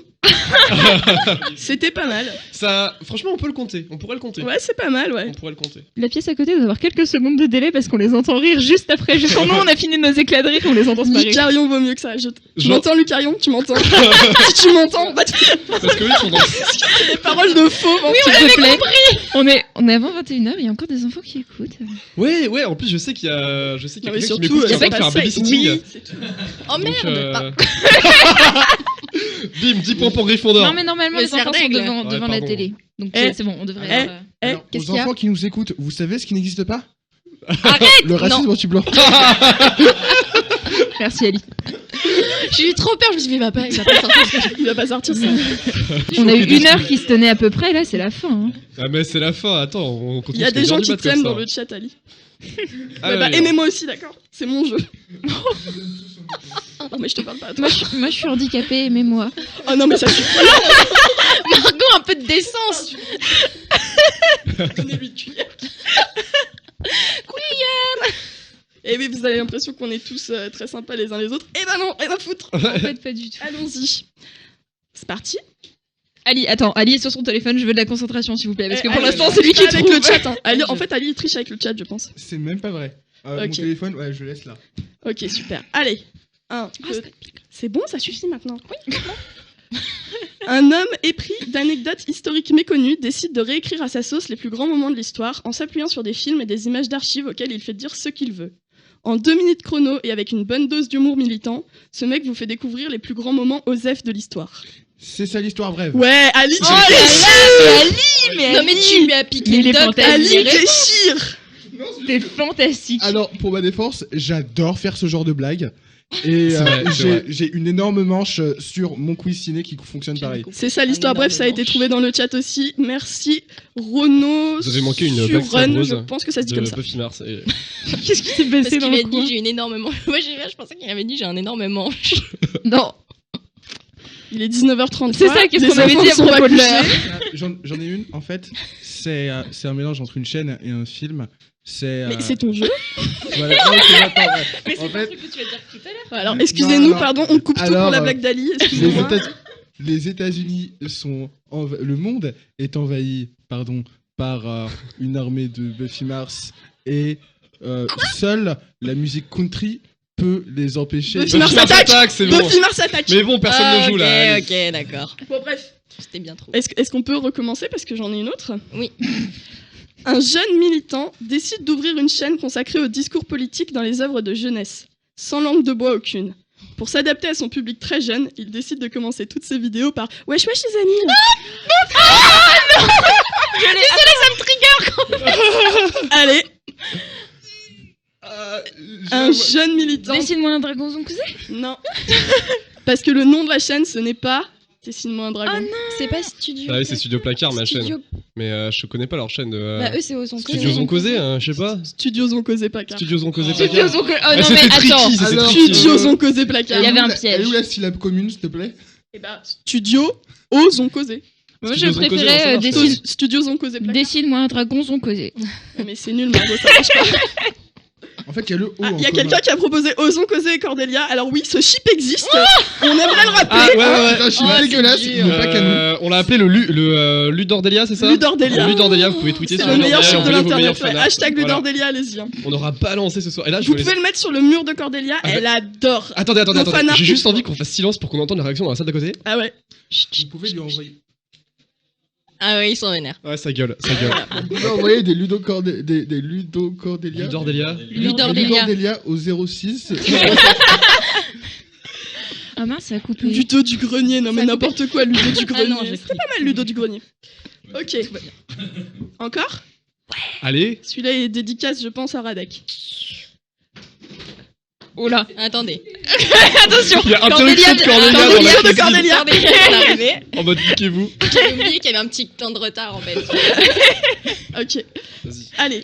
[SPEAKER 4] C'était pas mal.
[SPEAKER 3] Ça, franchement, on peut le compter. On pourrait le compter.
[SPEAKER 4] Ouais, c'est pas mal, ouais.
[SPEAKER 3] On pourrait le compter.
[SPEAKER 2] La pièce à côté doit avoir quelques secondes de délai parce qu'on les entend rire juste après. Juste quand nous, on a fini nos éclats de rire, on les entend se marrer.
[SPEAKER 4] L'Icarion vaut mieux que ça. Tu
[SPEAKER 3] Genre-
[SPEAKER 4] m'entends, Lucarion? Tu m'entends? Si tu m'entends, bah,
[SPEAKER 3] Parce que oui, ils sont dans.
[SPEAKER 4] des paroles de faux.
[SPEAKER 2] Oui, on l'avait compris. On est avant 21h, il y a encore des enfants qui écoutent.
[SPEAKER 3] Ouais, ouais. En plus, je sais qu'il y a,
[SPEAKER 4] Non, mais
[SPEAKER 3] quelqu'un qui
[SPEAKER 4] surtout,
[SPEAKER 3] m'écoute qui est en train
[SPEAKER 4] c'est
[SPEAKER 3] de faire
[SPEAKER 4] pas
[SPEAKER 3] un
[SPEAKER 4] ça.
[SPEAKER 3] babysitting.
[SPEAKER 4] Oui, c'est tout.
[SPEAKER 5] Oh
[SPEAKER 3] Donc,
[SPEAKER 5] merde!
[SPEAKER 3] Bim, 10 points pour Gryffondor.
[SPEAKER 2] Non, mais normalement,
[SPEAKER 5] Mais
[SPEAKER 2] les
[SPEAKER 5] c'est
[SPEAKER 2] enfants sont
[SPEAKER 5] règle.
[SPEAKER 2] devant
[SPEAKER 3] Ouais,
[SPEAKER 2] la
[SPEAKER 3] pardon.
[SPEAKER 2] télé. Donc
[SPEAKER 4] Eh,
[SPEAKER 2] c'est bon, on devrait.
[SPEAKER 4] eh,
[SPEAKER 2] être,
[SPEAKER 6] Alors,
[SPEAKER 5] qu'est-ce
[SPEAKER 6] aux
[SPEAKER 5] qu'il y a
[SPEAKER 6] enfants qui nous écoutent, vous savez ce qui n'existe pas?
[SPEAKER 5] Arrête!
[SPEAKER 6] Le racisme anti-blanc.
[SPEAKER 2] Merci Ali.
[SPEAKER 5] J'ai eu trop peur, je me suis dit, il va pas sortir.
[SPEAKER 4] Il va pas sortir ça.
[SPEAKER 2] On a eu une heure qui se tenait à peu près, là c'est la fin. Hein.
[SPEAKER 3] Ah, mais c'est la fin. Attends, on
[SPEAKER 4] Il
[SPEAKER 3] continue.
[SPEAKER 4] y a
[SPEAKER 3] jusqu'à
[SPEAKER 4] des gens
[SPEAKER 3] l'heure du
[SPEAKER 4] qui
[SPEAKER 3] mat comme
[SPEAKER 4] t'aiment
[SPEAKER 3] ça.
[SPEAKER 4] dans le chat, Ali.
[SPEAKER 3] Ah,
[SPEAKER 4] Ouais, bah,
[SPEAKER 3] ouais,
[SPEAKER 4] aimez-moi aussi, d'accord? C'est mon jeu. Non, mais je te parle pas à toi.
[SPEAKER 2] Moi je suis handicapée, aimez-moi.
[SPEAKER 4] Oh non, mais ça suffit.
[SPEAKER 5] Margot, un peu de décence!
[SPEAKER 4] Donnez-lui une cuillère. Et oui, vous avez l'impression qu'on est tous très sympas les uns les autres. Eh ben non, rien à foutre.
[SPEAKER 2] En fait, pas du tout.
[SPEAKER 4] Allons-y. C'est parti.
[SPEAKER 2] Ali, attends, Ali est sur son téléphone, je veux de la concentration s'il vous plaît. Parce que
[SPEAKER 4] Eh,
[SPEAKER 2] pour
[SPEAKER 4] Ali,
[SPEAKER 2] l'instant, c'est lui qui
[SPEAKER 4] avec
[SPEAKER 2] trouve.
[SPEAKER 4] le chat. Hein. Ali, en fait, Ali il triche avec le chat, je pense.
[SPEAKER 6] C'est même pas vrai. Mon
[SPEAKER 4] Ok.
[SPEAKER 6] téléphone, ouais, je le laisse là.
[SPEAKER 4] Ok, super. Allez. C'est bon, ça suffit maintenant. Oui. Un homme épris d'anecdotes historiques méconnues décide de réécrire à sa sauce les plus grands moments de l'histoire en s'appuyant sur des films et des images d'archives auxquelles il fait dire ce qu'il veut. En 2 minutes chrono et avec une bonne dose d'humour militant, ce mec vous fait découvrir les plus grands moments OSEF de l'histoire.
[SPEAKER 6] C'est ça l'histoire brève.
[SPEAKER 4] Ouais, Ali,
[SPEAKER 2] Oh là là, mais Ali,
[SPEAKER 5] Non, mais tu lui as piqué
[SPEAKER 2] Mais il
[SPEAKER 5] le
[SPEAKER 2] est
[SPEAKER 5] doc,
[SPEAKER 2] fantastique.
[SPEAKER 5] t'as
[SPEAKER 4] Ali
[SPEAKER 5] viré.
[SPEAKER 4] déchire.
[SPEAKER 2] c'est fantastique.
[SPEAKER 6] Alors, pour ma défense, j'adore faire ce genre de blagues. Et
[SPEAKER 3] C'est vrai, c'est vrai.
[SPEAKER 6] j'ai une énorme manche sur mon quiz ciné qui fonctionne pareil.
[SPEAKER 4] C'est ça l'histoire,
[SPEAKER 5] Un
[SPEAKER 4] bref, ça a
[SPEAKER 5] énorme
[SPEAKER 4] été trouvé dans le chat aussi. Merci Renaud.
[SPEAKER 3] Vous avez manqué une blague
[SPEAKER 4] Surrun,
[SPEAKER 3] sabreuse
[SPEAKER 4] je pense que ça se dit
[SPEAKER 3] de
[SPEAKER 4] comme ça.
[SPEAKER 3] Buffy Mars. Et-
[SPEAKER 2] Qu'est-ce qui s'est
[SPEAKER 5] Parce
[SPEAKER 2] passé dans
[SPEAKER 5] qu'il
[SPEAKER 2] le
[SPEAKER 5] a
[SPEAKER 2] coin
[SPEAKER 5] dit j'ai une énorme manche. Moi je pensais qu'il avait dit j'ai un énorme manche.
[SPEAKER 2] Non.
[SPEAKER 4] Il est 19h33.
[SPEAKER 2] C'est ça, qu'est-ce
[SPEAKER 4] les
[SPEAKER 2] qu'on avait
[SPEAKER 4] enfants
[SPEAKER 2] dit à
[SPEAKER 4] sont pas
[SPEAKER 2] propos de
[SPEAKER 4] couchés.
[SPEAKER 2] l'heure.
[SPEAKER 6] J'en ai une, en fait, c'est un mélange entre une chaîne et un film.
[SPEAKER 4] Mais c'est ton jeu.
[SPEAKER 6] Voilà, non, attends, ouais.
[SPEAKER 2] Mais
[SPEAKER 6] En fait,
[SPEAKER 2] que tu vas dire tout à l'heure.
[SPEAKER 4] Alors, excusez-nous,
[SPEAKER 6] non.
[SPEAKER 4] pardon, on coupe tout
[SPEAKER 6] Alors,
[SPEAKER 4] pour la blague d'Ali. Excusez-moi.
[SPEAKER 6] les États-Unis sont le monde est envahi, par une armée de Buffy Mars et seule la musique country peut les empêcher.
[SPEAKER 4] Buffy Mars attaque,
[SPEAKER 3] c'est bon.
[SPEAKER 4] Buffy Mars attaque.
[SPEAKER 3] Mais bon, personne ne joue là.
[SPEAKER 5] Ok, d'accord.
[SPEAKER 4] Bon, bref.
[SPEAKER 5] C'était bien trop.
[SPEAKER 4] Est-ce qu'on peut recommencer parce que j'en ai une autre?
[SPEAKER 5] Oui.
[SPEAKER 4] Un jeune militant décide d'ouvrir une chaîne consacrée au discours politique dans les œuvres de jeunesse, sans langue de bois aucune. Pour s'adapter à son public très jeune, il décide de commencer toutes ses vidéos par « Wesh wesh les amis !» Allez, un jeune militant...
[SPEAKER 2] Dessine-moi un dragon zonkouze.
[SPEAKER 4] Non. Parce que le nom de la chaîne, ce n'est pas Dessine-moi un dragon.
[SPEAKER 5] Ah non, c'est pas Studio.
[SPEAKER 3] Ah oui, c'est Studio Placard, ma chaîne.
[SPEAKER 5] Studio.
[SPEAKER 3] Mais je connais pas leur chaîne de.
[SPEAKER 5] Bah eux c'est aux Oncausés.
[SPEAKER 3] Studios ont causé, je sais pas.
[SPEAKER 4] Studios ont causé placard.
[SPEAKER 3] Studios ont causé
[SPEAKER 2] Studios
[SPEAKER 3] Placard.
[SPEAKER 2] zonkouze. Oh
[SPEAKER 3] Ah,
[SPEAKER 2] non,
[SPEAKER 3] c'était
[SPEAKER 2] mais
[SPEAKER 3] tricky,
[SPEAKER 2] attends.
[SPEAKER 3] ça, c'est
[SPEAKER 6] alors,
[SPEAKER 3] tricky.
[SPEAKER 4] Studios ont causé placard.
[SPEAKER 2] Il y avait un
[SPEAKER 6] Elle est
[SPEAKER 2] piège.
[SPEAKER 6] où la syllabe commune, s'il te plaît?
[SPEAKER 4] Eh bah, Studios ont causé.
[SPEAKER 2] Moi, je
[SPEAKER 3] Studios zonkouze,
[SPEAKER 2] préférais
[SPEAKER 3] non, ça marche.
[SPEAKER 4] Studios ont causé placard.
[SPEAKER 2] Dessine-moi un dragon zonkouze.
[SPEAKER 4] Mais c'est nul, Margot, ça marche pas.
[SPEAKER 6] En fait, il y a le O.
[SPEAKER 4] Ah,
[SPEAKER 6] en
[SPEAKER 4] il y a
[SPEAKER 6] commun.
[SPEAKER 4] quelqu'un qui a proposé Ozon Causé et Cordelia. Alors oui, ce chip existe. On aimerait le rappeler.
[SPEAKER 3] Ah, ouais.
[SPEAKER 6] C'est un chip
[SPEAKER 5] Oh,
[SPEAKER 6] dégueulasse,
[SPEAKER 5] c'est
[SPEAKER 6] il n'est pas canon.
[SPEAKER 3] On l'a appelé le Ludordelia, c'est ça?
[SPEAKER 4] Ludordelia.
[SPEAKER 3] Ludordelia, vous pouvez tweeter
[SPEAKER 4] C'est
[SPEAKER 3] sur
[SPEAKER 4] le meilleur chip de
[SPEAKER 3] envoyez vos
[SPEAKER 4] l'internet.
[SPEAKER 3] meilleurs
[SPEAKER 4] Ouais.
[SPEAKER 3] fanarts.
[SPEAKER 4] Hashtag
[SPEAKER 3] Voilà.
[SPEAKER 4] Ludordelia, allez-y. Hein.
[SPEAKER 3] On n'aura pas lancé ce soir. Et là, je
[SPEAKER 4] Vous
[SPEAKER 3] veux
[SPEAKER 4] pouvez le mettre sur le mur de Cordelia.
[SPEAKER 3] Ah,
[SPEAKER 4] Elle adore.
[SPEAKER 3] Attendez.
[SPEAKER 4] Mon fanart
[SPEAKER 3] J'ai juste
[SPEAKER 4] est
[SPEAKER 3] envie qu'on fasse silence pour qu'on entende la réaction dans la salle d'à côté.
[SPEAKER 4] Ah ouais.
[SPEAKER 6] Vous pouvez lui envoyer.
[SPEAKER 5] Ah oui, ils sont vénères.
[SPEAKER 3] Ouais, ça gueule.
[SPEAKER 6] Vous pouvez envoyer des Ludocordélia.
[SPEAKER 3] Ludordelia.
[SPEAKER 5] Ludordelia.
[SPEAKER 6] Au 06.
[SPEAKER 2] Ah mince, ça a coupé.
[SPEAKER 4] Ludo du grenier. Non mais
[SPEAKER 5] Ça coupe.
[SPEAKER 4] n'importe quoi, Ludo du grenier.
[SPEAKER 5] non, j'ai
[SPEAKER 4] C'est pas mal, Ludo du grenier. Ok. Encore.
[SPEAKER 3] Allez.
[SPEAKER 4] Celui-là est dédicace, je pense, à Radek.
[SPEAKER 2] Oh là.
[SPEAKER 5] Attendez.
[SPEAKER 2] Attention.
[SPEAKER 3] Il y a interruption de Cordelia dans la
[SPEAKER 4] Cordelia de
[SPEAKER 3] cuisine.
[SPEAKER 4] Cordelia.
[SPEAKER 5] Cordelia est arrivée.
[SPEAKER 3] En mode niquez-vous.
[SPEAKER 5] J'ai oublié qu'il y avait un petit temps de retard en fait.
[SPEAKER 4] Ok.
[SPEAKER 3] Vas-y.
[SPEAKER 4] Allez.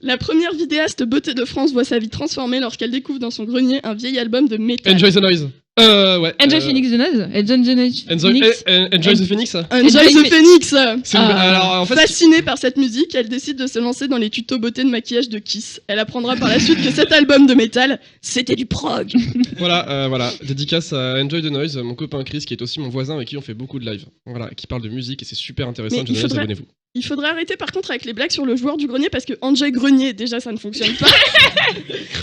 [SPEAKER 4] La première vidéaste beauté de France voit sa vie transformée lorsqu'elle découvre dans son grenier un vieil album de métal.
[SPEAKER 3] Enjoy the noise. Ouais.
[SPEAKER 2] Enjoy Phoenix the Noise.
[SPEAKER 3] Enjoy the Phoenix.
[SPEAKER 4] Enjoy the Phoenix.
[SPEAKER 3] C'est une- Alors en fait,
[SPEAKER 4] Fascinée par cette musique, elle décide de se lancer dans les tutos beauté de maquillage de Kiss. Elle apprendra par la suite que cet album de métal, c'était du prog.
[SPEAKER 3] voilà, dédicace à Enjoy the Noise, mon copain Chris qui est aussi mon voisin avec qui on fait beaucoup de live. Voilà, qui parle de musique et c'est super intéressant.
[SPEAKER 4] Mais il
[SPEAKER 3] Enjoy the Noise,
[SPEAKER 4] faudrait-
[SPEAKER 3] abonnez-vous.
[SPEAKER 4] Il faudrait arrêter par contre avec les blagues sur le joueur du grenier parce que Enjoy Grenier, déjà ça ne fonctionne pas.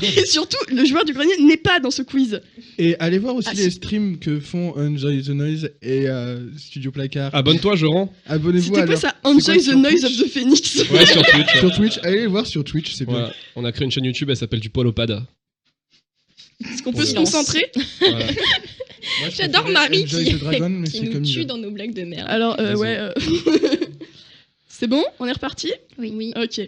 [SPEAKER 4] Et surtout, le joueur du grenier n'est pas dans ce quiz.
[SPEAKER 6] Et allez voir aussi
[SPEAKER 4] Ah,
[SPEAKER 6] les
[SPEAKER 4] si.
[SPEAKER 6] streams que font Enjoy the Noise et Studio Placard.
[SPEAKER 3] Abonne-toi, Joran.
[SPEAKER 6] Abonnez-vous
[SPEAKER 4] C'était
[SPEAKER 6] à
[SPEAKER 4] quoi
[SPEAKER 6] leur...
[SPEAKER 4] ça
[SPEAKER 6] quoi,
[SPEAKER 4] Enjoy the
[SPEAKER 6] sur
[SPEAKER 4] Noise
[SPEAKER 6] Twitch
[SPEAKER 4] of the Phoenix.
[SPEAKER 3] Ouais, sur Twitch.
[SPEAKER 6] Sur Twitch, allez les voir sur Twitch, c'est bien.
[SPEAKER 3] Voilà. On a créé une chaîne YouTube, elle s'appelle du Poil au Pad.
[SPEAKER 4] Est-ce qu'on peut se
[SPEAKER 3] Silence.
[SPEAKER 4] concentrer?
[SPEAKER 3] Voilà.
[SPEAKER 6] Moi, je
[SPEAKER 5] J'adore
[SPEAKER 6] préférais
[SPEAKER 5] Marie
[SPEAKER 6] Enjoy
[SPEAKER 5] qui,
[SPEAKER 6] the Dragon, mais
[SPEAKER 5] qui
[SPEAKER 6] c'est
[SPEAKER 5] nous
[SPEAKER 6] comme
[SPEAKER 5] tue
[SPEAKER 6] il
[SPEAKER 5] dans nos blagues de merde.
[SPEAKER 4] Alors,
[SPEAKER 3] Vas-y.
[SPEAKER 4] ouais. C'est bon? On est reparti?
[SPEAKER 5] Oui.
[SPEAKER 4] Ok.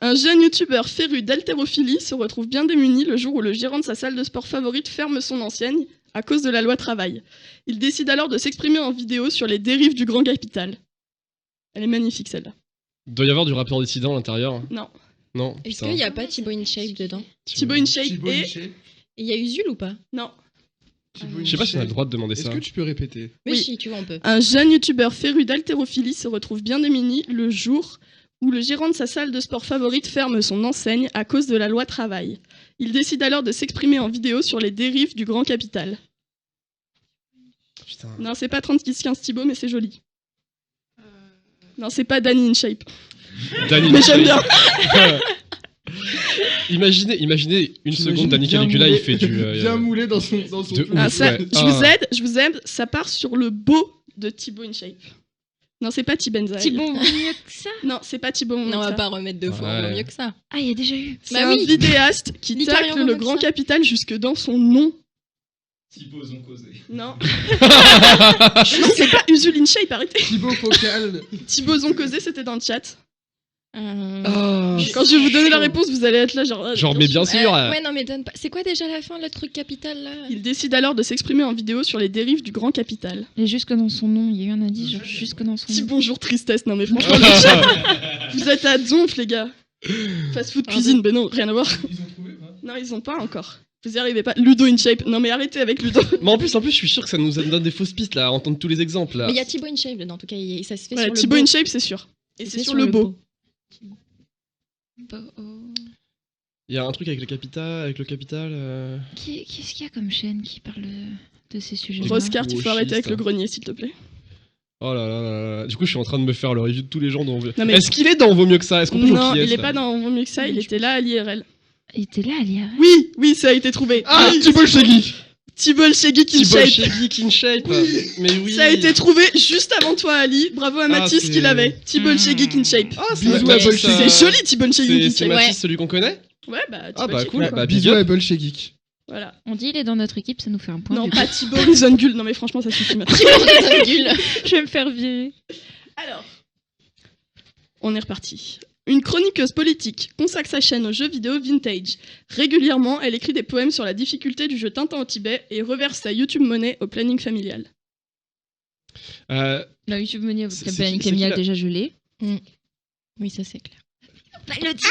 [SPEAKER 4] Un jeune youtubeur féru d'haltérophilie se retrouve bien démuni le jour où le gérant de sa salle de sport favorite ferme son enseigne à cause de la loi travail. Il décide alors de s'exprimer en vidéo sur les dérives du grand capital. Elle est magnifique celle-là.
[SPEAKER 3] Il doit y avoir du rappeur dissident à l'intérieur.
[SPEAKER 4] Non.
[SPEAKER 3] Non.
[SPEAKER 5] Est-ce
[SPEAKER 3] putain.
[SPEAKER 5] qu'il n'y a pas Thibaut InShape dedans?
[SPEAKER 4] Thibaut InShape
[SPEAKER 6] Thibaut
[SPEAKER 4] et...
[SPEAKER 6] Inchep.
[SPEAKER 5] Et il y a Usul ou pas?
[SPEAKER 4] Non.
[SPEAKER 6] Thibaut
[SPEAKER 3] Je sais pas si on a le
[SPEAKER 6] Inchep.
[SPEAKER 3] droit de demander
[SPEAKER 6] Est-ce
[SPEAKER 3] ça.
[SPEAKER 6] que tu peux répéter?
[SPEAKER 5] Mais
[SPEAKER 4] Oui.
[SPEAKER 5] si, tu vois, on peut.
[SPEAKER 4] Un jeune youtubeur féru d'haltérophilie se retrouve bien démuni le jour où le gérant de sa salle de sport favorite ferme son enseigne à cause de la loi travail. Il décide alors de s'exprimer en vidéo sur les dérives du grand capital.
[SPEAKER 3] Putain.
[SPEAKER 4] Non, c'est pas 3615 Thibaut, mais c'est joli. Non, c'est pas Danny InShape.
[SPEAKER 3] Danny
[SPEAKER 4] Mais j'aime bien.
[SPEAKER 3] Imaginez une
[SPEAKER 6] J'imagine
[SPEAKER 3] seconde, Danny
[SPEAKER 6] bien
[SPEAKER 3] Caligula,
[SPEAKER 6] moulé-
[SPEAKER 3] il fait du.
[SPEAKER 6] Bien moulé dans son
[SPEAKER 3] de
[SPEAKER 6] flou.
[SPEAKER 3] ouf.
[SPEAKER 4] Ah, ça,
[SPEAKER 3] ouais.
[SPEAKER 4] je vous aide, ça part sur le beau de Thibaut InShape. Non, c'est pas T-Benzaï.
[SPEAKER 2] Thibaut, mieux que ça.
[SPEAKER 4] Non, c'est pas Thibaut.
[SPEAKER 5] Non, on va
[SPEAKER 4] ça.
[SPEAKER 5] pas remettre deux fois, on
[SPEAKER 3] Ouais.
[SPEAKER 5] vaut mieux que ça.
[SPEAKER 2] Ah, il y a déjà eu.
[SPEAKER 4] C'est
[SPEAKER 5] Bah
[SPEAKER 4] un
[SPEAKER 5] oui.
[SPEAKER 4] vidéaste qui
[SPEAKER 5] Licarion
[SPEAKER 4] tacle le
[SPEAKER 5] Romain,
[SPEAKER 4] grand
[SPEAKER 5] ça.
[SPEAKER 4] capital jusque dans son nom.
[SPEAKER 7] Thibaut ont causé.
[SPEAKER 4] Non. Non, c'est pas Usul InShape, arrêtez.
[SPEAKER 6] Thibaut Focal.
[SPEAKER 4] Thibaut Zoncausé, c'était dans le chat.
[SPEAKER 3] Ah,
[SPEAKER 4] Quand je vais vous donner la réponse, vous allez être là genre... ah,
[SPEAKER 3] genre, mais bien sûr.
[SPEAKER 5] Ouais, non, mais donne pas. C'est quoi déjà la fin, le truc capital là?
[SPEAKER 4] Il décide alors de s'exprimer en vidéo sur les dérives du grand capital.
[SPEAKER 2] Et jusque dans son nom, il y a eu un indice, genre jusque dans son
[SPEAKER 4] Petit
[SPEAKER 2] nom.
[SPEAKER 4] bonjour tristesse, non mais franchement, le chat, vous êtes à donf les gars. Fast food cuisine, ben non, rien à voir.
[SPEAKER 7] Ils ont trouvé, hein.
[SPEAKER 4] Non, ils ont pas encore. Vous y arrivez pas. Ludo InShape. Non mais arrêtez avec Ludo.
[SPEAKER 3] Mais en plus, je suis sûr que ça nous donne des fausses pistes là, à entendre tous les exemples là.
[SPEAKER 5] Mais il y a Thibaut InShape dedans, en tout cas, ça se fait
[SPEAKER 4] Ouais,
[SPEAKER 5] sur le
[SPEAKER 4] Thibaut
[SPEAKER 5] beau.
[SPEAKER 4] InShape, c'est sûr. Et c'est sur le beau.
[SPEAKER 3] Il y a un truc avec le capital.
[SPEAKER 8] Qu'est-ce qu'il y a comme chaîne qui parle de ces sujets-là?
[SPEAKER 4] Roscar, tu peux arrêter avec
[SPEAKER 3] Gauchiste.
[SPEAKER 4] le grenier, s'il te plaît.
[SPEAKER 3] Oh là là là là. Du coup, je suis en train de me faire le review de tous les gens dans Vaut mieux.
[SPEAKER 4] Non, mais-
[SPEAKER 3] Est-ce qu'il est dans Vaut mieux que ça? Est-ce qu'on peut jouer
[SPEAKER 4] Non,
[SPEAKER 3] au qui
[SPEAKER 4] il est
[SPEAKER 3] là
[SPEAKER 4] pas dans Vaut mieux que ça, il était là à l'IRL.
[SPEAKER 8] Il était là, l'IRL.
[SPEAKER 4] Oui, ça a été trouvé.
[SPEAKER 6] Ah, Thibaut Chegui.
[SPEAKER 4] Thibaut Chegui
[SPEAKER 3] Thibaut
[SPEAKER 4] InShape.
[SPEAKER 3] Chegui InShape. Mais oui.
[SPEAKER 4] Ça a été trouvé juste avant toi, Ali. Bravo à Mathis
[SPEAKER 3] c'est-
[SPEAKER 4] qui l'avait. Thibaut Chegui InShape.
[SPEAKER 3] Ah,
[SPEAKER 6] Bisous à
[SPEAKER 3] Mathis,
[SPEAKER 6] Bolchevik.
[SPEAKER 3] ça-
[SPEAKER 4] C'est joli, Thibaut Chegui
[SPEAKER 3] C'est
[SPEAKER 4] InShape.
[SPEAKER 3] Mathis, celui qu'on connaît?
[SPEAKER 4] Ouais, bah,
[SPEAKER 3] Ah
[SPEAKER 4] Thibaut
[SPEAKER 3] bah
[SPEAKER 4] Chegui,
[SPEAKER 3] cool.
[SPEAKER 4] quoi.
[SPEAKER 3] Bah, big
[SPEAKER 6] Bisous
[SPEAKER 3] up.
[SPEAKER 6] à Bolchevik.
[SPEAKER 4] Voilà.
[SPEAKER 8] On dit il est dans notre équipe, ça nous fait un point.
[SPEAKER 4] Non,
[SPEAKER 8] du coup.
[SPEAKER 4] pas Thibaut Zungul. Non, mais franchement, ça suffit maintenant.
[SPEAKER 8] Je vais me faire virer.
[SPEAKER 4] Alors, on est reparti. Une chroniqueuse politique consacre sa chaîne aux jeux vidéo vintage. Régulièrement, elle écrit des poèmes sur la difficulté du jeu Tintin au Tibet et reverse sa YouTube monnaie au planning familial.
[SPEAKER 8] La YouTube Money au
[SPEAKER 3] c'est
[SPEAKER 8] planning
[SPEAKER 3] qui
[SPEAKER 8] familial,
[SPEAKER 3] la-
[SPEAKER 8] déjà je l'ai.
[SPEAKER 5] Oui, ça c'est clair.
[SPEAKER 8] Bah, le dit.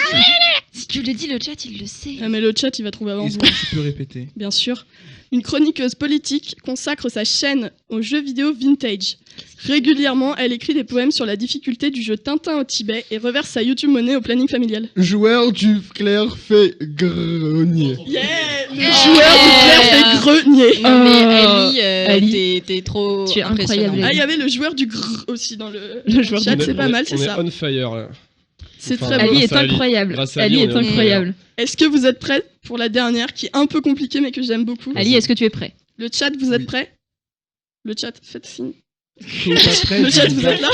[SPEAKER 8] Si tu le dis, le chat il le sait.
[SPEAKER 4] Ah, mais le chat, il va trouver avant
[SPEAKER 6] Est-ce
[SPEAKER 4] vous.
[SPEAKER 6] que tu peux répéter?
[SPEAKER 4] Bien sûr. Une chroniqueuse politique consacre sa chaîne aux jeux vidéo vintage. Régulièrement, elle écrit des poèmes sur la difficulté du jeu Tintin au Tibet et reverse sa YouTube monnaie au planning familial.
[SPEAKER 6] Joueur du clair fait grenier.
[SPEAKER 4] Yeah, le joueur du clair fait grenier.
[SPEAKER 5] Non, mais
[SPEAKER 8] Oh.
[SPEAKER 5] Ali, t'es trop.
[SPEAKER 8] Tu es
[SPEAKER 5] impressionnant.
[SPEAKER 8] incroyable,
[SPEAKER 4] Ah, il y avait le joueur du grrr aussi dans le
[SPEAKER 8] joueur
[SPEAKER 4] chat,
[SPEAKER 8] du
[SPEAKER 4] c'est pas mal, c'est
[SPEAKER 3] On
[SPEAKER 4] ça.
[SPEAKER 3] est on fire là.
[SPEAKER 4] C'est
[SPEAKER 3] Enfin,
[SPEAKER 4] très
[SPEAKER 3] Ali
[SPEAKER 4] beau.
[SPEAKER 8] Ali est
[SPEAKER 3] Grâce à Ali.
[SPEAKER 8] incroyable.
[SPEAKER 3] Grâce à
[SPEAKER 8] Ali
[SPEAKER 3] Ali,
[SPEAKER 8] est
[SPEAKER 3] on est
[SPEAKER 8] incroyable.
[SPEAKER 4] Est-ce que vous êtes prêts pour la dernière qui est un peu compliquée mais que j'aime beaucoup?
[SPEAKER 8] Ali, est-ce que tu es prêt?
[SPEAKER 4] Le chat, vous êtes
[SPEAKER 6] Oui.
[SPEAKER 4] prêts? Le chat, faites signe.
[SPEAKER 6] Après,
[SPEAKER 4] Le chat, vous êtes là?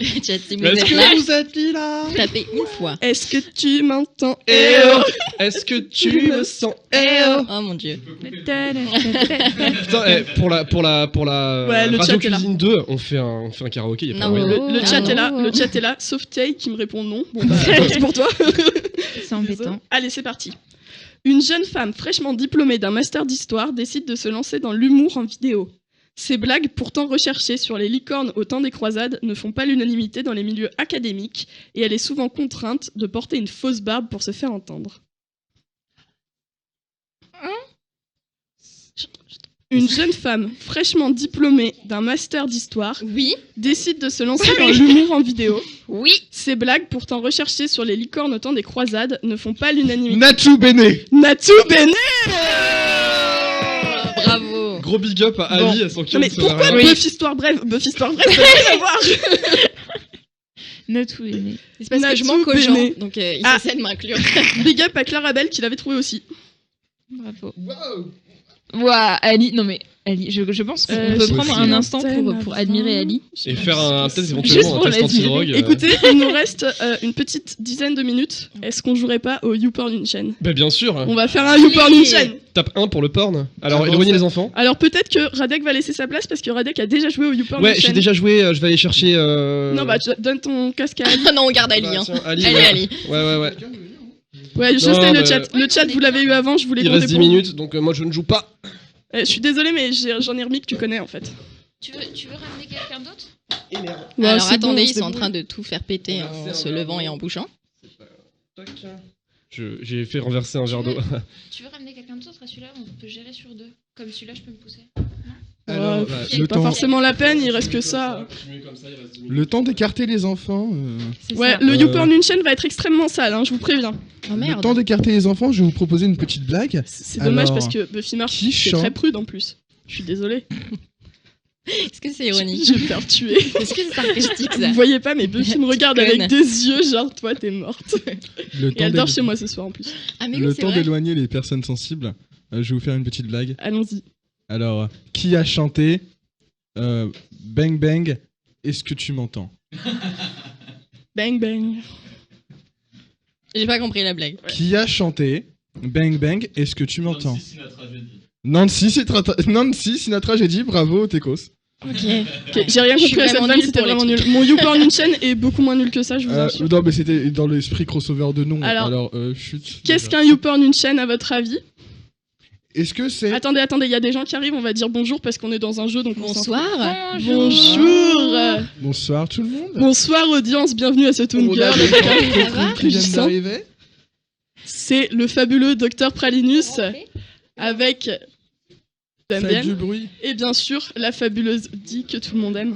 [SPEAKER 5] Chat, si vous
[SPEAKER 3] Est-ce
[SPEAKER 5] êtes là,
[SPEAKER 3] que vous êtes là?
[SPEAKER 5] tapez une fois.
[SPEAKER 4] Est-ce que tu m'entends?
[SPEAKER 3] Eh oh. Est-ce que tu me sens? Eh oh.
[SPEAKER 5] Oh mon dieu.
[SPEAKER 3] Putain, pour la
[SPEAKER 4] Ouais, le
[SPEAKER 3] Radio
[SPEAKER 4] chat est là.
[SPEAKER 3] Cuisine 2, on fait un karaoké. Y a pas
[SPEAKER 5] Non,
[SPEAKER 3] moyen.
[SPEAKER 5] mais
[SPEAKER 4] Le chat
[SPEAKER 5] non.
[SPEAKER 4] est là, le chat est là, sauf Tay qui me répond non. Bon bah, c'est pour toi.
[SPEAKER 8] C'est embêtant.
[SPEAKER 4] Allez, c'est parti. Une jeune femme fraîchement diplômée d'un master d'histoire décide de se lancer dans l'humour en vidéo. Ces blagues, pourtant recherchées sur les licornes au temps des croisades, ne font pas l'unanimité dans les milieux académiques et elle est souvent contrainte de porter une fausse barbe pour se faire entendre. Une jeune femme fraîchement diplômée d'un master d'histoire
[SPEAKER 5] Oui,
[SPEAKER 4] décide de se lancer dans l'humour en vidéo.
[SPEAKER 5] oui.
[SPEAKER 4] Ces blagues, pourtant recherchées sur les licornes au temps des croisades, ne font pas l'unanimité.
[SPEAKER 6] Nacho Bene.
[SPEAKER 4] Natou Bene.
[SPEAKER 5] Bravo.
[SPEAKER 3] Gros big up à Ali, sans qui
[SPEAKER 4] Non
[SPEAKER 3] on
[SPEAKER 4] mais
[SPEAKER 3] ne serait
[SPEAKER 4] pourquoi
[SPEAKER 3] rien.
[SPEAKER 4] Buffy Histoire Brève, ça n'a rien à voir.
[SPEAKER 8] Natou est né.
[SPEAKER 5] C'est parce que je
[SPEAKER 4] Natou
[SPEAKER 5] manque aux gens,
[SPEAKER 4] Bene.
[SPEAKER 5] donc ils
[SPEAKER 4] Ah.
[SPEAKER 5] essaient de m'inclure.
[SPEAKER 4] Big up à Clarabelle qui l'avait trouvé aussi.
[SPEAKER 8] Bravo. Ouah, Ali, non mais Ali, je pense qu'on peut
[SPEAKER 6] je
[SPEAKER 8] prendre
[SPEAKER 6] aussi.
[SPEAKER 8] un instant pour admirer Ali.
[SPEAKER 3] Et faire peut-être
[SPEAKER 8] Juste
[SPEAKER 3] éventuellement
[SPEAKER 8] pour
[SPEAKER 3] un test
[SPEAKER 8] l'admirer.
[SPEAKER 3] anti-drogue.
[SPEAKER 4] Écoutez, il nous reste une petite dizaine de minutes. Est-ce qu'on jouerait pas au YouPorn une chaîne?
[SPEAKER 3] Bah bien sûr.
[SPEAKER 4] On va faire un YouPorn une chaîne.
[SPEAKER 3] Tape 1 pour le porn. Alors
[SPEAKER 6] Ah,
[SPEAKER 3] éloignez
[SPEAKER 6] bon,
[SPEAKER 3] les enfants.
[SPEAKER 4] Alors peut-être que Radek va laisser sa place parce que Radek a déjà joué au YouPorn
[SPEAKER 3] Ouais,
[SPEAKER 4] une
[SPEAKER 3] j'ai
[SPEAKER 4] chaîne.
[SPEAKER 3] déjà joué, je vais aller chercher.
[SPEAKER 4] Non bah donne ton casque à Ali.
[SPEAKER 5] Ah non, on garde Ali.
[SPEAKER 3] Bah,
[SPEAKER 5] Hein.
[SPEAKER 3] tiens, Ali,
[SPEAKER 5] Allez,
[SPEAKER 3] ouais.
[SPEAKER 5] Ali.
[SPEAKER 3] Ouais.
[SPEAKER 4] Ouais, je
[SPEAKER 3] Non,
[SPEAKER 4] sais le
[SPEAKER 3] mais-
[SPEAKER 4] chat. Le chat, vous l'avez eu avant, je voulais
[SPEAKER 3] Il
[SPEAKER 4] compter
[SPEAKER 3] reste 10
[SPEAKER 4] pour vous.
[SPEAKER 3] minutes, donc moi je ne joue pas.
[SPEAKER 4] Je suis désolée, mais j'en ai remis que tu connais en fait.
[SPEAKER 8] Tu veux ramener quelqu'un d'autre?
[SPEAKER 4] Ouais,
[SPEAKER 5] Alors
[SPEAKER 4] c'est
[SPEAKER 5] attendez,
[SPEAKER 4] bon,
[SPEAKER 5] ils
[SPEAKER 4] c'est
[SPEAKER 5] sont en
[SPEAKER 4] bon.
[SPEAKER 5] train de tout faire péter en se levant et en bougeant.
[SPEAKER 3] J'ai fait renverser un verre d'eau.
[SPEAKER 8] Tu veux ramener quelqu'un d'autre à celui-là? On peut gérer sur deux. Comme celui-là, je peux me pousser.
[SPEAKER 6] Alors,
[SPEAKER 4] Ouais,
[SPEAKER 6] bah,
[SPEAKER 4] c'est
[SPEAKER 6] le
[SPEAKER 4] pas
[SPEAKER 6] temps,
[SPEAKER 4] forcément la peine, il reste que ça.
[SPEAKER 6] le temps d'écarter les enfants.
[SPEAKER 8] C'est
[SPEAKER 4] Ouais,
[SPEAKER 8] ça.
[SPEAKER 4] le YouPorn une chaîne va être extrêmement sale, hein, je vous préviens.
[SPEAKER 5] Oh
[SPEAKER 6] Le
[SPEAKER 5] merde.
[SPEAKER 6] temps d'écarter les enfants, je vais vous proposer une petite blague.
[SPEAKER 4] C'est dommage
[SPEAKER 6] Alors,
[SPEAKER 4] parce que Buffy Mars,
[SPEAKER 6] qui
[SPEAKER 4] c'est
[SPEAKER 6] chante
[SPEAKER 4] très prude en plus. Je suis désolée.
[SPEAKER 5] Est-ce que c'est ironique?
[SPEAKER 4] Je vais me faire tuer.
[SPEAKER 5] Est-ce que c'est sarcastique ça?
[SPEAKER 4] Vous voyez pas, mais Buffy me regarde
[SPEAKER 5] Petite
[SPEAKER 4] avec
[SPEAKER 5] conne.
[SPEAKER 4] des yeux, genre toi t'es morte.
[SPEAKER 6] Le
[SPEAKER 4] Et
[SPEAKER 6] temps
[SPEAKER 4] elle dort
[SPEAKER 6] d'élo-
[SPEAKER 4] chez moi ce soir en plus.
[SPEAKER 5] Ah mais oui,
[SPEAKER 6] le
[SPEAKER 5] c'est
[SPEAKER 6] temps
[SPEAKER 5] vrai.
[SPEAKER 6] d'éloigner les personnes sensibles. Je vais vous faire une petite blague.
[SPEAKER 4] Allons-y.
[SPEAKER 6] Alors, qui a chanté Bang Bang, est-ce que tu m'entends?
[SPEAKER 4] Bang bang.
[SPEAKER 5] J'ai pas compris la blague.
[SPEAKER 6] Qui a chanté Bang Bang, est-ce que tu m'entends?
[SPEAKER 7] Nancy Sinatra, j'ai dit.
[SPEAKER 6] Nancy Sinatra, j'ai dit, bravo, Tekos.
[SPEAKER 5] Ok.
[SPEAKER 4] Ok, j'ai rien
[SPEAKER 5] Je suis
[SPEAKER 4] compris à cette
[SPEAKER 5] vraiment
[SPEAKER 4] vanne,
[SPEAKER 5] nulle
[SPEAKER 4] c'était
[SPEAKER 5] pour les
[SPEAKER 4] vraiment nul. Mon YouPorn une chaîne est beaucoup moins nul que ça, je vous assure.
[SPEAKER 6] Non, mais c'était dans l'esprit crossover de nom.
[SPEAKER 4] Alors,
[SPEAKER 6] chut.
[SPEAKER 4] Qu'est-ce qu'un YouPorn une chaîne à votre avis?
[SPEAKER 6] Est-ce que c'est.
[SPEAKER 4] Attendez, il y a des gens qui arrivent, on va dire bonjour parce qu'on est dans un jeu donc on s'en fout.
[SPEAKER 5] Bonsoir.
[SPEAKER 4] Bonjour.
[SPEAKER 6] Bonsoir tout le monde.
[SPEAKER 4] Bonsoir audience, bienvenue à ce Toon
[SPEAKER 6] On
[SPEAKER 4] Girl.
[SPEAKER 6] a des
[SPEAKER 5] ça
[SPEAKER 6] gens
[SPEAKER 5] va
[SPEAKER 6] qui viennent
[SPEAKER 4] Puissant.
[SPEAKER 6] d'arriver.
[SPEAKER 4] C'est le fabuleux Dr Pralinus. avec
[SPEAKER 6] Faites
[SPEAKER 4] Damien
[SPEAKER 6] du bruit.
[SPEAKER 4] et bien sûr la fabuleuse Di que tout le monde aime.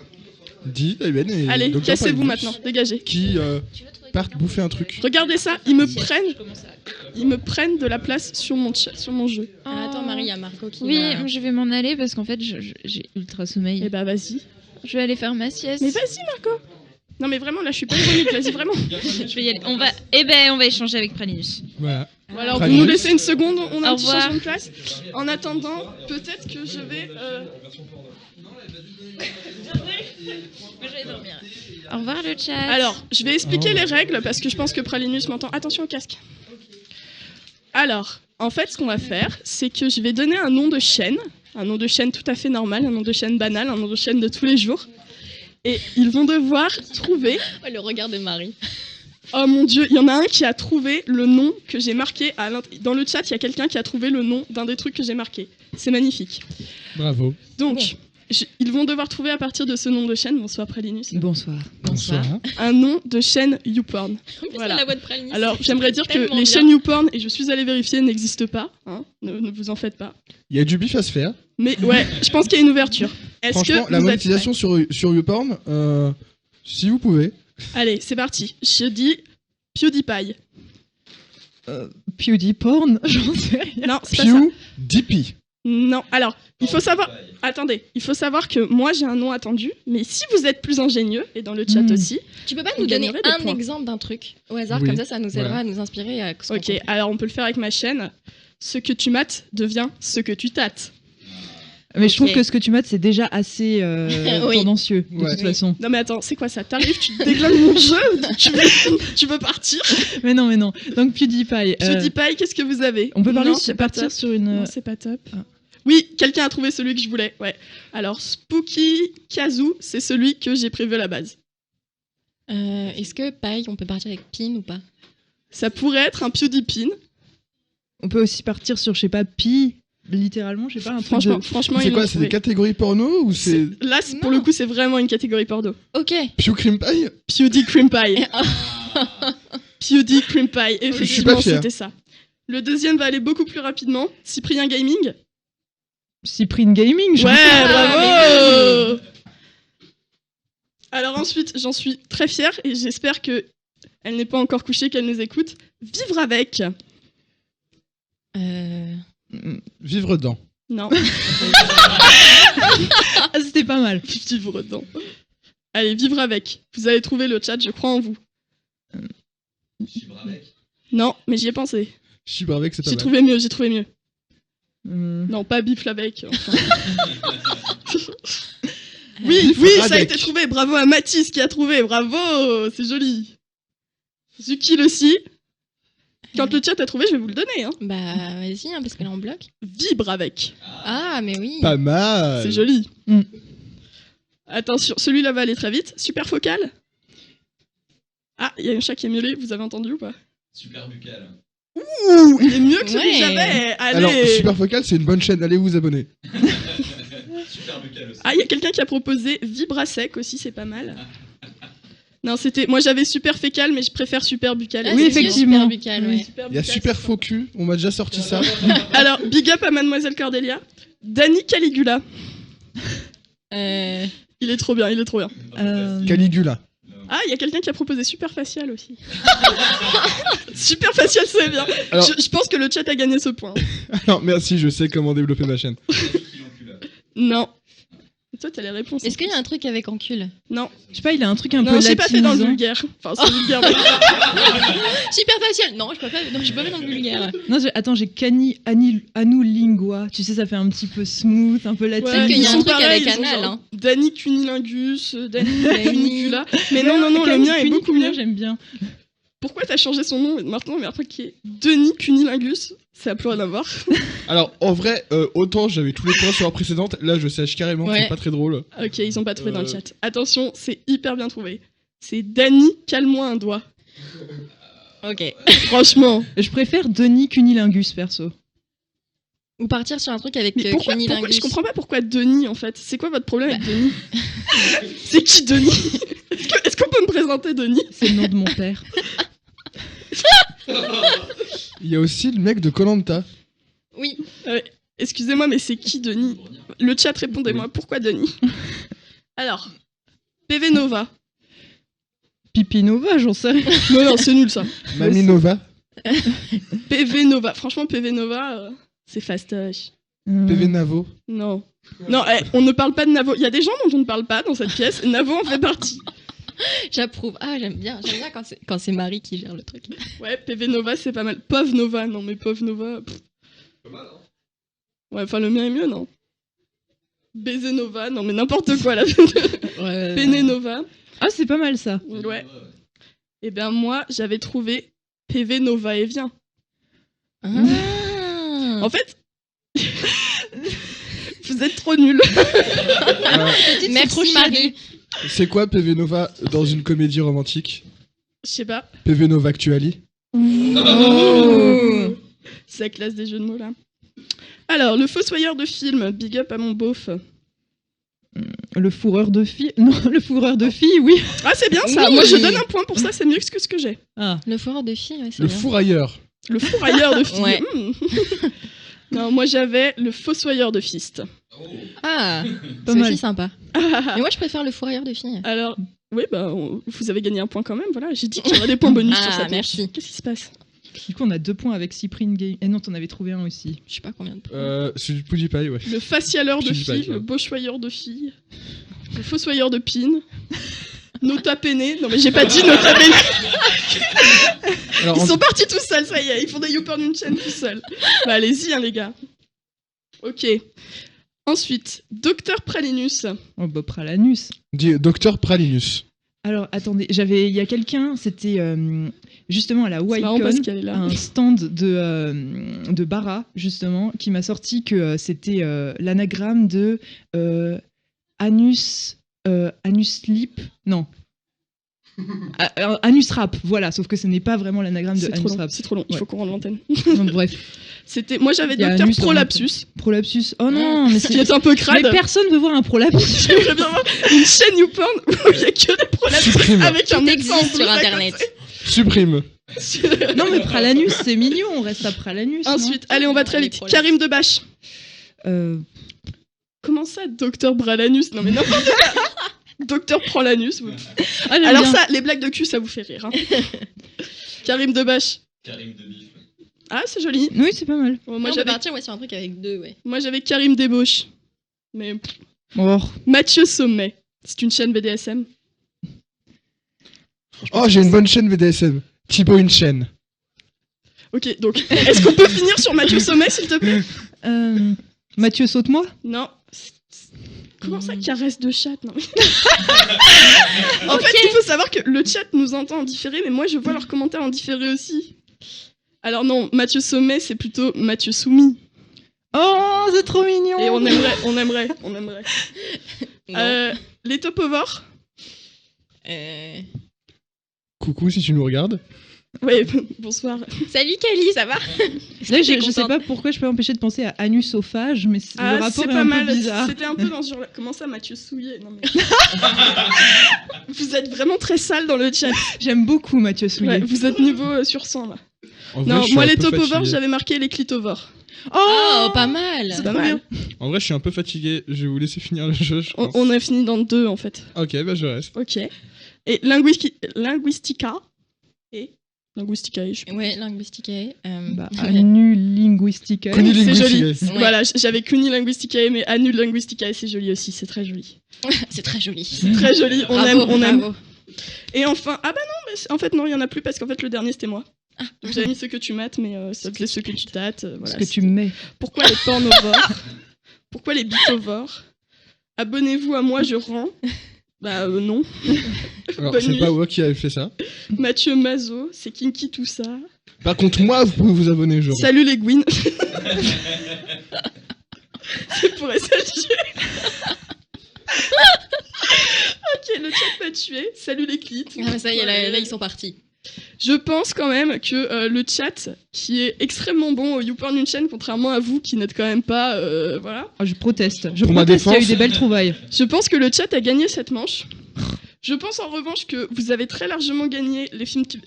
[SPEAKER 6] Dis, Damien et
[SPEAKER 4] Allez,
[SPEAKER 6] Dr.
[SPEAKER 4] cassez-vous
[SPEAKER 6] Palinus,
[SPEAKER 4] maintenant, dégagez.
[SPEAKER 6] Qui partent bouffer un truc.
[SPEAKER 4] Regardez ça, ils me prennent de la place sur mon jeu.
[SPEAKER 5] Ah, attends, Marie, il y a Marco qui
[SPEAKER 8] Oui,
[SPEAKER 5] va-
[SPEAKER 8] je vais m'en aller parce qu'en fait, j'ai ultra sommeil.
[SPEAKER 4] Eh bah vas-y.
[SPEAKER 8] Je vais aller faire ma sieste.
[SPEAKER 4] Mais vas-y Marco. Non mais vraiment, là je suis pas ironique, vas-y vraiment.
[SPEAKER 8] Je vais y aller. On va échanger avec Pralinus.
[SPEAKER 6] Voilà.
[SPEAKER 4] Voilà, vous
[SPEAKER 6] Pralinus.
[SPEAKER 4] nous laissez une seconde, on a
[SPEAKER 8] Au
[SPEAKER 4] un petit
[SPEAKER 8] revoir.
[SPEAKER 4] changement de place. En attendant, peut-être que je vais...
[SPEAKER 8] Je vais dormir. Au revoir le chat.
[SPEAKER 4] Alors, je vais expliquer les règles parce que je pense que Pralinus m'entend. Attention au casque. Alors, en fait, ce qu'on va faire, c'est que je vais donner un nom de chaîne tout à fait normal, un nom de chaîne banal, un nom de chaîne de tous les jours. Et ils vont devoir trouver...
[SPEAKER 5] Oh, le regard de Marie.
[SPEAKER 4] Oh mon dieu, il y en a un qui a trouvé le nom que j'ai marqué dans le chat. Il y a quelqu'un qui a trouvé le nom d'un des trucs que j'ai marqué. C'est magnifique.
[SPEAKER 6] Bravo.
[SPEAKER 4] Donc, ils vont devoir trouver à partir de ce nom de chaîne, bonsoir Pralinus,
[SPEAKER 9] Bonsoir.
[SPEAKER 4] un nom de chaîne YouPorn.
[SPEAKER 5] En plus,
[SPEAKER 4] Voilà.
[SPEAKER 5] c'est la voix de Pralinus.
[SPEAKER 4] Alors, j'aimerais dire que
[SPEAKER 5] Tellement
[SPEAKER 4] les
[SPEAKER 5] bien.
[SPEAKER 4] chaînes YouPorn, et je suis allée vérifier, n'existent pas. Hein, ne vous en faites pas.
[SPEAKER 6] Il y a du bif à se faire.
[SPEAKER 4] Mais ouais, je pense qu'il y a une ouverture. Est-ce
[SPEAKER 6] Franchement,
[SPEAKER 4] que
[SPEAKER 6] la
[SPEAKER 4] vous êtes
[SPEAKER 6] monétisation sur YouPorn, si vous pouvez.
[SPEAKER 4] prêts ? Allez, c'est parti. Je dis PewDiePie.
[SPEAKER 9] PewDiePorn, j'en sais rien.
[SPEAKER 4] Non, c'est pas ça.
[SPEAKER 6] PewDiePie.
[SPEAKER 4] Non, alors, il faut savoir... Attendez, il faut savoir que moi, j'ai un nom attendu, mais si vous êtes plus ingénieux, et dans le chat aussi...
[SPEAKER 5] Tu peux pas
[SPEAKER 4] Vous
[SPEAKER 5] nous donner
[SPEAKER 4] gagnerez des
[SPEAKER 5] un
[SPEAKER 4] points.
[SPEAKER 5] exemple d'un truc au hasard,
[SPEAKER 6] Oui.
[SPEAKER 5] comme ça nous aidera
[SPEAKER 6] Voilà.
[SPEAKER 5] à nous inspirer à ce qu'on
[SPEAKER 4] Ok, alors on peut le faire avec ma chaîne. Ce que tu mates devient ce que tu tâtes.
[SPEAKER 9] Mais je trouve
[SPEAKER 5] Ok.
[SPEAKER 9] que ce que tu mates, c'est déjà assez
[SPEAKER 5] Oui.
[SPEAKER 9] tendancieux, de
[SPEAKER 6] Ouais.
[SPEAKER 9] toute façon.
[SPEAKER 4] Non mais attends, c'est quoi ça? T'arrives, tu déglingues mon jeu, tu veux partir?
[SPEAKER 9] Mais non. Donc PewDiePie.
[SPEAKER 4] PewDiePie, qu'est-ce que vous avez?
[SPEAKER 9] On peut
[SPEAKER 4] Non, c'est pas
[SPEAKER 9] partir
[SPEAKER 4] top.
[SPEAKER 9] sur une...
[SPEAKER 4] Non, c'est pas top.
[SPEAKER 9] Ah.
[SPEAKER 4] Oui, quelqu'un a trouvé celui que je voulais. Ouais. Alors, Spooky Kazoo, c'est celui que j'ai prévu à la base.
[SPEAKER 5] Est-ce que, pareil, on peut partir avec Pin ou pas?
[SPEAKER 4] Ça pourrait être un PewDiePin.
[SPEAKER 9] On peut aussi partir sur, je sais pas, Pi, littéralement, je sais pas, un truc
[SPEAKER 4] Franchement,
[SPEAKER 9] de...
[SPEAKER 4] franchement,
[SPEAKER 6] C'est
[SPEAKER 4] ils
[SPEAKER 6] quoi?
[SPEAKER 4] l'ont
[SPEAKER 6] C'est des
[SPEAKER 4] trouvé.
[SPEAKER 6] catégories porno ou c'est
[SPEAKER 4] Là, pour le coup, c'est vraiment une catégorie porno.
[SPEAKER 5] Ok.
[SPEAKER 6] PewCreamPie?
[SPEAKER 4] PewDieCreamPie. PewDieCreamPie,
[SPEAKER 6] Je suis
[SPEAKER 4] effectivement,
[SPEAKER 6] pas fier.
[SPEAKER 4] c'était ça. Le deuxième va aller beaucoup plus rapidement. Cyprien Gaming.
[SPEAKER 9] Cyprien Gaming, j'en
[SPEAKER 4] Ouais,
[SPEAKER 9] sais rien.
[SPEAKER 4] bravo. Alors ensuite, j'en suis très fière et j'espère que elle n'est pas encore couchée, qu'elle nous écoute. Vivre avec.
[SPEAKER 6] Vivre dedans.
[SPEAKER 4] Non,
[SPEAKER 9] Ah, c'était pas mal.
[SPEAKER 4] vivre dedans. Allez, vivre avec. Vous avez trouvé le chat, je crois en vous. Non, mais j'y ai pensé.
[SPEAKER 6] Chibre avec, c'est pas
[SPEAKER 4] J'ai
[SPEAKER 6] mal.
[SPEAKER 4] trouvé mieux.
[SPEAKER 9] Hum.
[SPEAKER 4] Non, pas bifle avec. Enfin. Oui,
[SPEAKER 6] Bifle
[SPEAKER 4] oui, ça a
[SPEAKER 6] avec.
[SPEAKER 4] été trouvé. Bravo à Mathis qui a trouvé. Bravo, c'est joli. Zuki aussi. Quand le chat a trouvé, je vais vous le donner. Hein.
[SPEAKER 5] Bah, vas-y, hein, parce que là, on bloque.
[SPEAKER 4] Vibre avec.
[SPEAKER 5] Ah, mais oui.
[SPEAKER 6] Pas mal.
[SPEAKER 4] C'est joli.
[SPEAKER 9] Mm.
[SPEAKER 4] Attention, celui-là va aller très vite. Super focal. Ah, il y a un chat qui est miaulé. Vous avez entendu ou pas?
[SPEAKER 10] Super buccal.
[SPEAKER 4] Ouh, il est mieux que celui que
[SPEAKER 5] Ouais.
[SPEAKER 4] j'avais. Allez.
[SPEAKER 6] Alors, Super Focal, c'est une bonne chaîne, allez vous abonner.
[SPEAKER 10] Super buccal aussi.
[SPEAKER 4] Ah, il y a quelqu'un qui a proposé Vibrasec aussi, c'est pas mal. Non, c'était. Moi j'avais super fécal, mais je préfère super buccal.
[SPEAKER 5] Ah,
[SPEAKER 9] Oui,
[SPEAKER 5] c'est
[SPEAKER 9] effectivement.
[SPEAKER 5] Super buccal, ouais.
[SPEAKER 4] Super
[SPEAKER 6] Il y a
[SPEAKER 4] buccal,
[SPEAKER 6] Super
[SPEAKER 4] c'est
[SPEAKER 6] Faux Cul, on m'a déjà sorti ça.
[SPEAKER 4] Alors, big up à Mademoiselle Cordelia. Danny Caligula.
[SPEAKER 5] Euh,
[SPEAKER 4] Il est trop bien, il est trop bien.
[SPEAKER 6] Caligula.
[SPEAKER 4] Ah, il y a quelqu'un qui a proposé super facial aussi. Super facial, c'est bien.
[SPEAKER 6] Alors-
[SPEAKER 4] Je pense que le chat a gagné ce point.
[SPEAKER 6] Alors, merci, je sais comment développer ma chaîne.
[SPEAKER 4] Non. Et toi, t'as les réponses.
[SPEAKER 5] Est-ce qu'il y a un truc avec encul?
[SPEAKER 4] Non.
[SPEAKER 9] Je sais pas, il a un truc un peu
[SPEAKER 4] Non, j'ai pas fait dans le
[SPEAKER 9] latinisant.
[SPEAKER 4] vulgaire. Enfin, c'est vulgaire. mais-
[SPEAKER 5] Super facial. Non, je peux pas. Non, je peux pas mettre dans le vulgaire.
[SPEAKER 9] Non, attends, j'ai Anulingua. Tu sais, ça fait un petit peu smooth, un peu latin.
[SPEAKER 5] Peut-être qu'il y a
[SPEAKER 4] ils
[SPEAKER 5] un
[SPEAKER 4] sont
[SPEAKER 5] truc
[SPEAKER 4] pareils,
[SPEAKER 5] avec
[SPEAKER 4] ils ont
[SPEAKER 5] anal,
[SPEAKER 4] genre
[SPEAKER 5] hein.
[SPEAKER 4] Danny Cunilingus, Danny Cunicula. Mais non, non, non, le
[SPEAKER 9] Camille
[SPEAKER 4] mien est beaucoup
[SPEAKER 9] Cunicula,
[SPEAKER 4] mieux.
[SPEAKER 9] j'aime bien.
[SPEAKER 4] Pourquoi t'as changé son nom maintenant, mais après qui est Denis Cunilingus? Ça a plus rien à voir.
[SPEAKER 6] Alors, en vrai, autant j'avais tous les points sur la précédente, là je sèche carrément,
[SPEAKER 5] Ouais.
[SPEAKER 6] c'est pas très drôle.
[SPEAKER 4] Ok, ils ont pas trouvé dans le chat. Attention, c'est hyper bien trouvé. C'est Danny, cale-moi un doigt.
[SPEAKER 5] Ok.
[SPEAKER 4] Franchement.
[SPEAKER 9] Je préfère Denis Cunilingus, perso.
[SPEAKER 5] Ou partir sur un truc avec
[SPEAKER 4] Mais pourquoi,
[SPEAKER 5] Cunilingus.
[SPEAKER 4] je comprends pas pourquoi Denis en fait. C'est quoi votre problème avec Denis? C'est qui Denis? Est-ce qu'on peut me présenter Denis?
[SPEAKER 9] C'est le nom de mon père.
[SPEAKER 6] Il y a aussi le mec de Koh-Lanta.
[SPEAKER 5] Oui.
[SPEAKER 4] Excusez-moi, mais c'est qui Denis? Le chat, répondez-moi. Pourquoi Denis? Alors, PV Nova.
[SPEAKER 9] Pipi Nova, j'en sais rien.
[SPEAKER 4] Non, c'est nul ça.
[SPEAKER 6] Mamie Nova.
[SPEAKER 4] PV Nova. Franchement, PV Nova, c'est fastoche.
[SPEAKER 6] PV Navo.
[SPEAKER 4] Non. Non, on ne parle pas de Navo. Il y a des gens dont on ne parle pas dans cette pièce. Navo en fait partie.
[SPEAKER 5] J'approuve. Ah, j'aime bien quand c'est Marie qui gère le truc.
[SPEAKER 4] Ouais, PV Nova, c'est pas mal. Pov Nova, non mais Pov Nova...
[SPEAKER 10] Pas mal, hein.
[SPEAKER 4] Ouais, enfin le mien est mieux, non? Baiser Nova, non mais n'importe quoi là.
[SPEAKER 5] Ouais.
[SPEAKER 4] Pene Nova.
[SPEAKER 9] Ah, c'est pas mal ça.
[SPEAKER 4] Ouais. Et ben moi, j'avais trouvé PV Nova et vient.
[SPEAKER 5] Ah.
[SPEAKER 4] En fait... Vous êtes trop nuls.
[SPEAKER 5] Merci Marie.
[SPEAKER 6] C'est quoi PV Nova dans une comédie romantique?
[SPEAKER 4] Je sais pas.
[SPEAKER 6] PV Nova Actuali.
[SPEAKER 4] Oh. C'est la classe des jeux de mots là. Alors, le fossoyeur de film, big up à mon beauf.
[SPEAKER 9] Le fourreur de filles. Non, le fourreur de filles, oui.
[SPEAKER 4] Ah, c'est bien ça.
[SPEAKER 5] Oui.
[SPEAKER 4] Moi, je donne un point pour ça, c'est mieux que ce que j'ai.
[SPEAKER 9] Ah.
[SPEAKER 5] Le fourreur de filles, ouais, c'est
[SPEAKER 6] Le
[SPEAKER 5] bien.
[SPEAKER 6] fourrailleur.
[SPEAKER 4] Le fourrailleur de filles.
[SPEAKER 5] Ouais.
[SPEAKER 4] Non, moi, j'avais le fossoyeur de fist.
[SPEAKER 5] Ah,
[SPEAKER 9] Pas
[SPEAKER 5] c'est
[SPEAKER 9] mal.
[SPEAKER 5] aussi sympa. Mais moi, je préfère le fourrailleur de filles.
[SPEAKER 4] Alors, oui, bah, vous avez gagné un point quand même, voilà. J'ai dit qu'il y aurait des points bonus sur
[SPEAKER 5] Ah,
[SPEAKER 4] cette
[SPEAKER 5] merci.
[SPEAKER 4] manche. Qu'est-ce qui se passe?
[SPEAKER 9] Du coup, on a 2 points avec Cyprine Game. Et non, t'en avais trouvé un aussi.
[SPEAKER 5] Je sais pas combien de points.
[SPEAKER 6] C'est du PewDiePie, ouais.
[SPEAKER 4] Le facialeur de
[SPEAKER 6] Je dis pas,
[SPEAKER 4] filles,
[SPEAKER 6] ça.
[SPEAKER 4] le beauchoyeur de filles, le fossoyeur de pin, Nota Pene. Non, mais j'ai pas dit Nota Pene.
[SPEAKER 6] Alors,
[SPEAKER 4] Ils sont partis tout seuls, ça y est, ils font des YouPorn une chaîne tout seuls. Bah allez-y, hein, les gars. Ok. Ensuite, Docteur Pralinus.
[SPEAKER 9] Oh, bah, Pralanus.
[SPEAKER 6] Docteur Pralinus.
[SPEAKER 9] Alors, attendez, il y a quelqu'un, c'était justement à la
[SPEAKER 4] C'est marrant
[SPEAKER 9] YCon,
[SPEAKER 4] parce qu'elle est là.
[SPEAKER 9] un stand de Bara, justement, qui m'a sorti que c'était l'anagramme de anus lip, non. Anus rap, voilà, sauf que ce n'est pas vraiment l'anagramme de
[SPEAKER 4] C'est trop
[SPEAKER 9] anus
[SPEAKER 4] long,
[SPEAKER 9] rap.
[SPEAKER 4] c'est trop long, il
[SPEAKER 9] Ouais.
[SPEAKER 4] faut qu'on rende l'antenne.
[SPEAKER 9] Donc, bref,
[SPEAKER 4] C'était, moi j'avais
[SPEAKER 9] Il y a
[SPEAKER 4] Docteur
[SPEAKER 9] anus dans
[SPEAKER 4] Prolapsus,
[SPEAKER 9] prolapsus. Oh non, mais
[SPEAKER 4] qui est un peu
[SPEAKER 9] mais
[SPEAKER 4] crade.
[SPEAKER 9] personne veut voir un prolapsus.
[SPEAKER 4] J'aimerais bien voir une chaîne YouPorn où il y a que des prolapsus
[SPEAKER 6] Supprime.
[SPEAKER 4] avec un
[SPEAKER 5] Tout
[SPEAKER 4] médecin en
[SPEAKER 5] existe
[SPEAKER 4] bleu
[SPEAKER 5] sur
[SPEAKER 4] à
[SPEAKER 5] Internet.
[SPEAKER 4] côté.
[SPEAKER 6] Supprime.
[SPEAKER 9] Non, mais Pralanus, c'est mignon, on reste à Pralanus. non
[SPEAKER 4] Ensuite, allez, on va très
[SPEAKER 5] Les
[SPEAKER 4] vite.
[SPEAKER 5] prolapsus.
[SPEAKER 4] Karim Debache. Comment ça, Docteur Bralanus? Non mais n'importe quoi. Docteur Prolanus.
[SPEAKER 9] Ah, j'aime
[SPEAKER 4] Alors
[SPEAKER 9] bien.
[SPEAKER 4] ça, les blagues de cul, ça vous fait rire. Hein. Karim Debache.
[SPEAKER 10] Karim de Bif.
[SPEAKER 4] Ah, c'est joli.
[SPEAKER 9] Oui, c'est pas mal.
[SPEAKER 4] Bon,
[SPEAKER 5] Moi,
[SPEAKER 4] moi,
[SPEAKER 5] je vais
[SPEAKER 4] j'avais,
[SPEAKER 5] partir sur un truc avec 2, ouais.
[SPEAKER 4] moi, j'avais Karim Débauche. Mais
[SPEAKER 9] Oh.
[SPEAKER 4] Mathieu Sommet. C'est une chaîne BDSM.
[SPEAKER 6] Oh, j'ai une bonne chaîne BDSM. Thibaut une chaîne.
[SPEAKER 4] Ok, donc, est-ce qu'on peut finir sur Mathieu Sommet, s'il te plaît?
[SPEAKER 9] Mathieu, saute-moi.
[SPEAKER 4] Non. Comment ça, caresse de chat? Non. En fait, il faut savoir que le chat nous entend en différé, mais moi, je vois leurs commentaires en différé aussi. Alors non, Mathieu Sommet, c'est plutôt Mathieu Soumis.
[SPEAKER 9] Oh, c'est trop mignon.
[SPEAKER 4] Et on aimerait.
[SPEAKER 5] Non.
[SPEAKER 4] Les topovores.
[SPEAKER 6] Coucou si tu nous regardes.
[SPEAKER 4] Ouais, bonsoir.
[SPEAKER 5] Salut Kali, ça va?
[SPEAKER 9] Là,
[SPEAKER 5] T'es
[SPEAKER 9] je sais
[SPEAKER 5] contente?
[SPEAKER 9] pas pourquoi je peux m'empêcher de penser à anusophage, mais le rapport
[SPEAKER 4] c'est
[SPEAKER 9] est
[SPEAKER 4] pas
[SPEAKER 9] un
[SPEAKER 4] mal.
[SPEAKER 9] peu bizarre.
[SPEAKER 4] C'était un peu dans ce genre-là. Comment ça, Mathieu Souillet? Non, mais... Vous êtes vraiment très sale dans le chat.
[SPEAKER 9] J'aime beaucoup Mathieu Souillet.
[SPEAKER 4] Ouais, vous êtes niveau sur 100 là.
[SPEAKER 6] En vrai,
[SPEAKER 4] Non,
[SPEAKER 6] je suis
[SPEAKER 4] moi
[SPEAKER 6] un
[SPEAKER 4] les
[SPEAKER 6] peu
[SPEAKER 4] topovores,
[SPEAKER 6] fatigué.
[SPEAKER 4] j'avais marqué les clitovores.
[SPEAKER 5] Oh, pas mal.
[SPEAKER 4] C'est pas mal.
[SPEAKER 6] En vrai, je suis un peu fatigué. Je vais vous laisser finir le jeu. Je pense.
[SPEAKER 4] On a fini dans 2 en fait.
[SPEAKER 6] Ok, bah je reste.
[SPEAKER 4] Ok. Et Linguistica. Et Linguisticae, je sais pas.
[SPEAKER 5] Ouais, Linguisticae.
[SPEAKER 9] Bah, Anu-linguistica.
[SPEAKER 6] Connu
[SPEAKER 4] C'est joli.
[SPEAKER 6] linguistique.
[SPEAKER 5] Ouais.
[SPEAKER 4] Voilà, j'avais Cuni Linguisticae, mais Anu Linguisticae, c'est joli aussi, c'est très joli.
[SPEAKER 5] C'est très joli.
[SPEAKER 4] C'est très joli, on
[SPEAKER 5] Bravo,
[SPEAKER 4] aime.
[SPEAKER 5] bravo.
[SPEAKER 4] Et enfin, ah bah non, mais en fait non, il y en a plus parce qu'en fait le dernier c'était moi. Donc j'avais mis ceux que tu mates, mais ça faisait ceux que tu tâtes. Voilà,
[SPEAKER 9] Ce que tu mets.
[SPEAKER 4] Pourquoi les pornovores? Pourquoi les bitovores? Abonnez-vous à moi, je rends. Bah non.
[SPEAKER 6] Alors,
[SPEAKER 4] Bonne
[SPEAKER 6] c'est
[SPEAKER 4] nuit.
[SPEAKER 6] pas moi qui avait fait ça.
[SPEAKER 4] Mathieu Mazo, c'est Kinky tout ça.
[SPEAKER 6] Par contre, moi, vous pouvez vous abonner, je
[SPEAKER 4] Salut les Gwyn. C'est pour SHG. Ok, le chat m'a tué. Salut les clits.
[SPEAKER 5] Ah, mais ça y est, là, ils sont partis.
[SPEAKER 4] Je pense quand même que le chat, qui est extrêmement bon au YouPorn une chaîne, contrairement à vous qui n'êtes quand même pas... voilà.
[SPEAKER 9] Oh, je proteste. Je
[SPEAKER 6] Pour ma
[SPEAKER 9] proteste, il y a eu
[SPEAKER 6] défense.
[SPEAKER 9] des belles trouvailles.
[SPEAKER 4] Je pense que le chat a gagné cette manche. Je pense en revanche que vous avez très largement gagné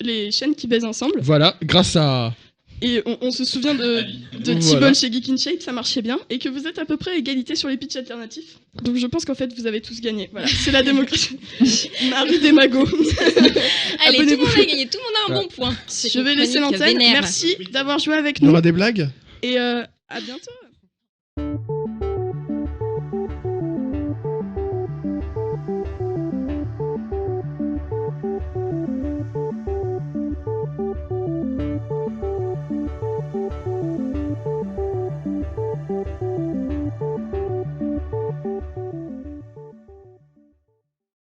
[SPEAKER 4] les chaînes qui baisent ensemble.
[SPEAKER 6] Voilà, grâce à
[SPEAKER 4] Et on se souvient de
[SPEAKER 6] Voilà.
[SPEAKER 4] T-Ball chez Geek in Shape, ça marchait bien. Et que vous êtes à peu près à égalité sur les pitchs alternatifs. Donc je pense qu'en fait, vous avez tous gagné. Voilà, c'est la démocratie. Marie Desmago.
[SPEAKER 5] Allez, tout le
[SPEAKER 4] Abonnez-vous.
[SPEAKER 5] monde a gagné, tout le monde a un bon point. C'est
[SPEAKER 4] Je
[SPEAKER 5] une
[SPEAKER 4] vais laisser
[SPEAKER 5] chronique
[SPEAKER 4] l'antenne.
[SPEAKER 5] vénère.
[SPEAKER 4] Merci d'avoir joué avec
[SPEAKER 6] Il y
[SPEAKER 4] nous.
[SPEAKER 6] aura des blagues
[SPEAKER 4] Et à bientôt.